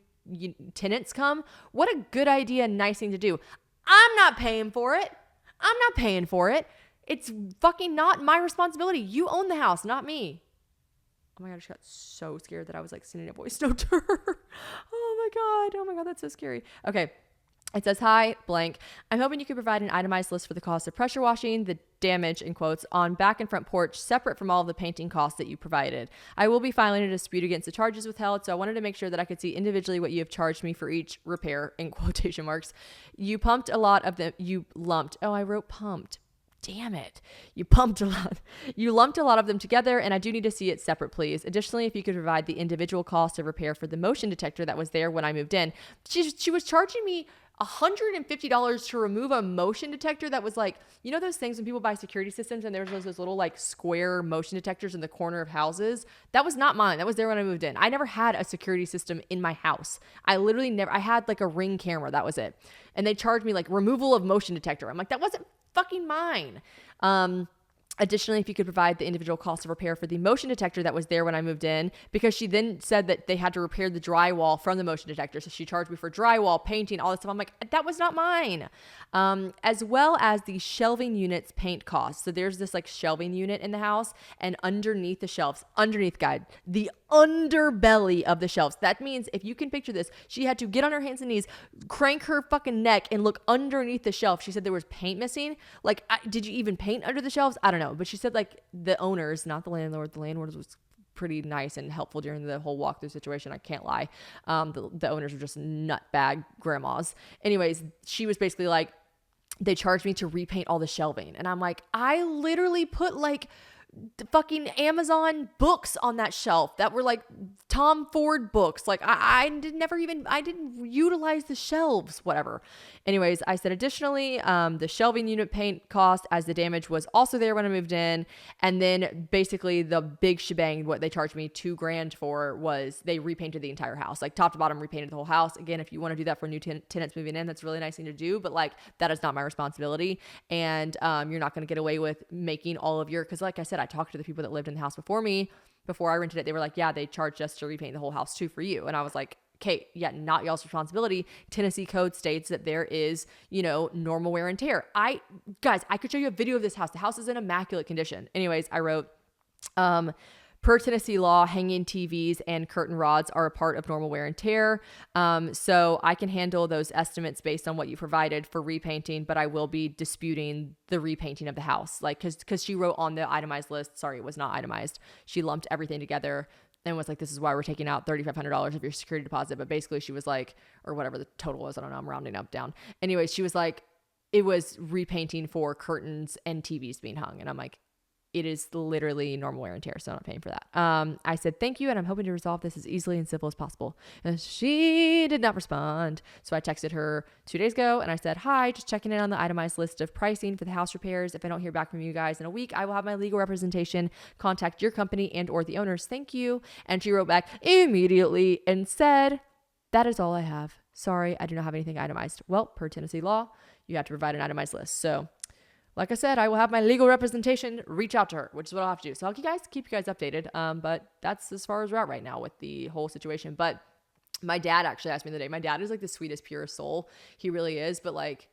tenants come, what a good idea, nice thing to do. I'm not paying for it. It's fucking not my responsibility. You own the house, not me. Oh my God, I just got so scared that I was like sending a voice note to her. Oh my God, that's so scary. Okay. It says, hi, blank. I'm hoping you could provide an itemized list for the cost of pressure washing, the damage, in quotes, on back and front porch, separate from all of the painting costs that you provided. I will be filing a dispute against the charges withheld, so I wanted to make sure that I could see individually what you have charged me for each repair, in quotation marks. You pumped a lot of them. You lumped. Oh, I wrote pumped. Damn it. You pumped a lot. You lumped a lot of them together, and I do need to see it separate, please. Additionally, if you could provide the individual cost of repair for the motion detector that was there when I moved in. She was charging me $150 to remove a motion detector that was like, you know those things when people buy security systems and there's those little like square motion detectors in the corner of houses? That was not mine. That was there when I moved in. I never had a security system in my house. I had like a Ring camera. That was it. And they charged me like removal of motion detector. I'm like, that wasn't fucking mine. Additionally, if you could provide the individual cost of repair for the motion detector that was there when I moved in, because she then said that they had to repair the drywall from the motion detector. So she charged me for drywall, painting, all this stuff. I'm like, that was not mine. As well as the shelving unit's paint costs. So there's this like shelving unit in the house, and underneath the shelves, guide, the underbelly of the shelves. That means if you can picture this, she had to get on her hands and knees, crank her fucking neck, and look underneath the shelf. She said there was paint missing. Like, did you even paint under the shelves? I don't know. But she said like the owners, not the landlord was pretty nice and helpful during the whole walkthrough situation. I can't lie. The owners were just nutbag grandmas. Anyways, she was basically like, they charged me to repaint all the shelving. And I'm like, I literally put like fucking Amazon books on that shelf that were like Tom Ford books. Like I didn't utilize the shelves, whatever. Anyways, I said additionally, the shelving unit paint cost as the damage was also there when I moved in. And then basically the big shebang, what they charged me $2,000 for was they repainted the entire house, like top to bottom repainted the whole house. Again, if you want to do that for new tenants moving in, that's a really nice thing to do. But like, that is not my responsibility. And you're not going to get away with making all of your, cause like I said, I talked to the people that lived in the house before me, before I rented it. They were like, yeah, they charged us to repaint the whole house too for you. And I was like, okay, yeah, not y'all's responsibility. Tennessee code states that there is, normal wear and tear. Guys, I could show you a video of this house. The house is in immaculate condition. Anyways, I wrote, per Tennessee law, hanging TVs and curtain rods are a part of normal wear and tear. So I can handle those estimates based on what you provided for repainting, but I will be disputing the repainting of the house. Like, cause she wrote on the itemized list, sorry, it was not itemized. She lumped everything together and was like, this is why we're taking out $3,500 of your security deposit. But basically she was like, or whatever the total was, I don't know, I'm rounding up down. Anyways, she was like, it was repainting for curtains and TVs being hung. And I'm like, it is literally normal wear and tear, so I'm not paying for that. I said, thank you, and I'm hoping to resolve this as easily and simple as possible. And she did not respond. So I texted her 2 days ago, and I said, hi, just checking in on the itemized list of pricing for the house repairs. If I don't hear back from you guys in a week, I will have my legal representation contact your company and or the owners. Thank you. And she wrote back immediately and said, that is all I have. Sorry, I do not have anything itemized. Well, per Tennessee law, you have to provide an itemized list. So like I said, I will have my legal representation reach out to her, which is what I'll have to do. So I'll keep you guys updated. But that's as far as we're at right now with the whole situation. But my dad actually asked me the other day. My dad is like the sweetest, purest soul. He really is. But like,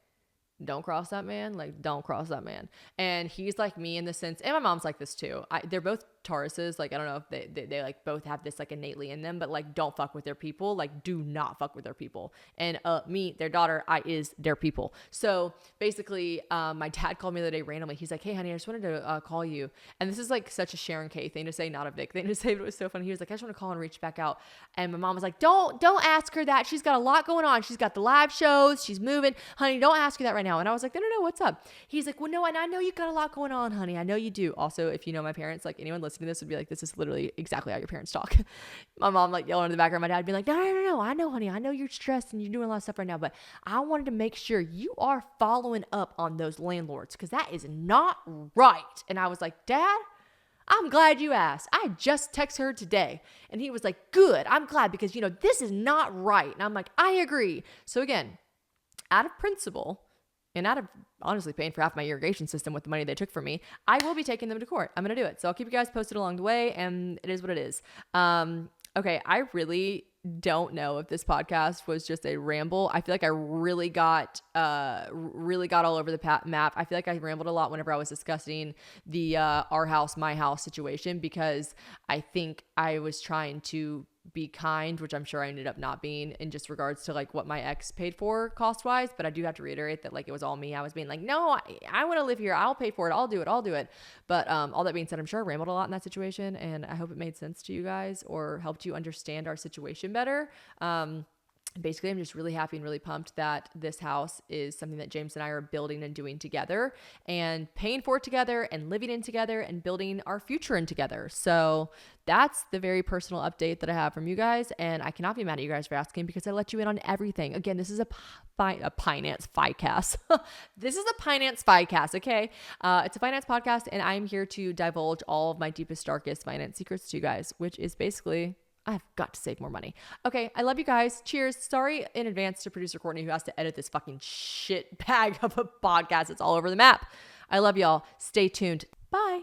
don't cross that man. Like, don't cross that man. And he's like me in the sense, and my mom's like this too. They're both Tauruses. Like, I don't know if they like both have this like innately in them, but like, don't fuck with their people. Like, do not fuck with their people. And me, their daughter, I is their people. So basically, my dad called me the other day randomly. He's like, hey honey, I just wanted to call you. And this is like such a Sharon K thing to say, not a Vic thing to say, but it was so funny. He was like, I just want to call and reach back out. And my mom was like, don't ask her that. She's got a lot going on. She's got the live shows. She's moving. Honey, don't ask her that right now. And I was like, no, what's up? He's like, well, no, and I know you got a lot going on, honey. I know you do. Also, if you know my parents, like anyone listening to this would be like, this is literally exactly how your parents talk. My mom like yelling in the background. My dad would be like, no. I know, honey. I know you're stressed and you're doing a lot of stuff right now, but I wanted to make sure you are following up on those landlords because that is not right. And I was like, Dad, I'm glad you asked. I just texted her today. And he was like, good. I'm glad because, this is not right. And I'm like, I agree. So again, out of principle, and out of honestly paying for half my irrigation system with the money they took from me, I will be taking them to court. I'm going to do it. So I'll keep you guys posted along the way, and it is what it is. Okay, I really don't know if this podcast was just a ramble. I feel like I really got all over the map. I feel like I rambled a lot whenever I was discussing the our house, my house situation, because I think I was trying to be kind, which I'm sure I ended up not being in just regards to like what my ex paid for cost wise. But I do have to reiterate that like it was all me. I was being like, no, I want to live here. I'll pay for it. I'll do it. But all that being said, I'm sure I rambled a lot in that situation, and I hope it made sense to you guys or helped you understand our situation better. Basically, I'm just really happy and really pumped that this house is something that James and I are building and doing together and paying for it together and living in together and building our future in together. So that's the very personal update that I have from you guys. And I cannot be mad at you guys for asking because I let you in on everything. Again, this is a finance FICAS. This is a finance FICAS, okay? It's a finance podcast, and I'm here to divulge all of my deepest, darkest finance secrets to you guys, which is basically I've got to save more money. Okay, I love you guys. Cheers. Sorry in advance to producer Courtney who has to edit this fucking shit bag of a podcast. It's all over the map. I love y'all. Stay tuned. Bye.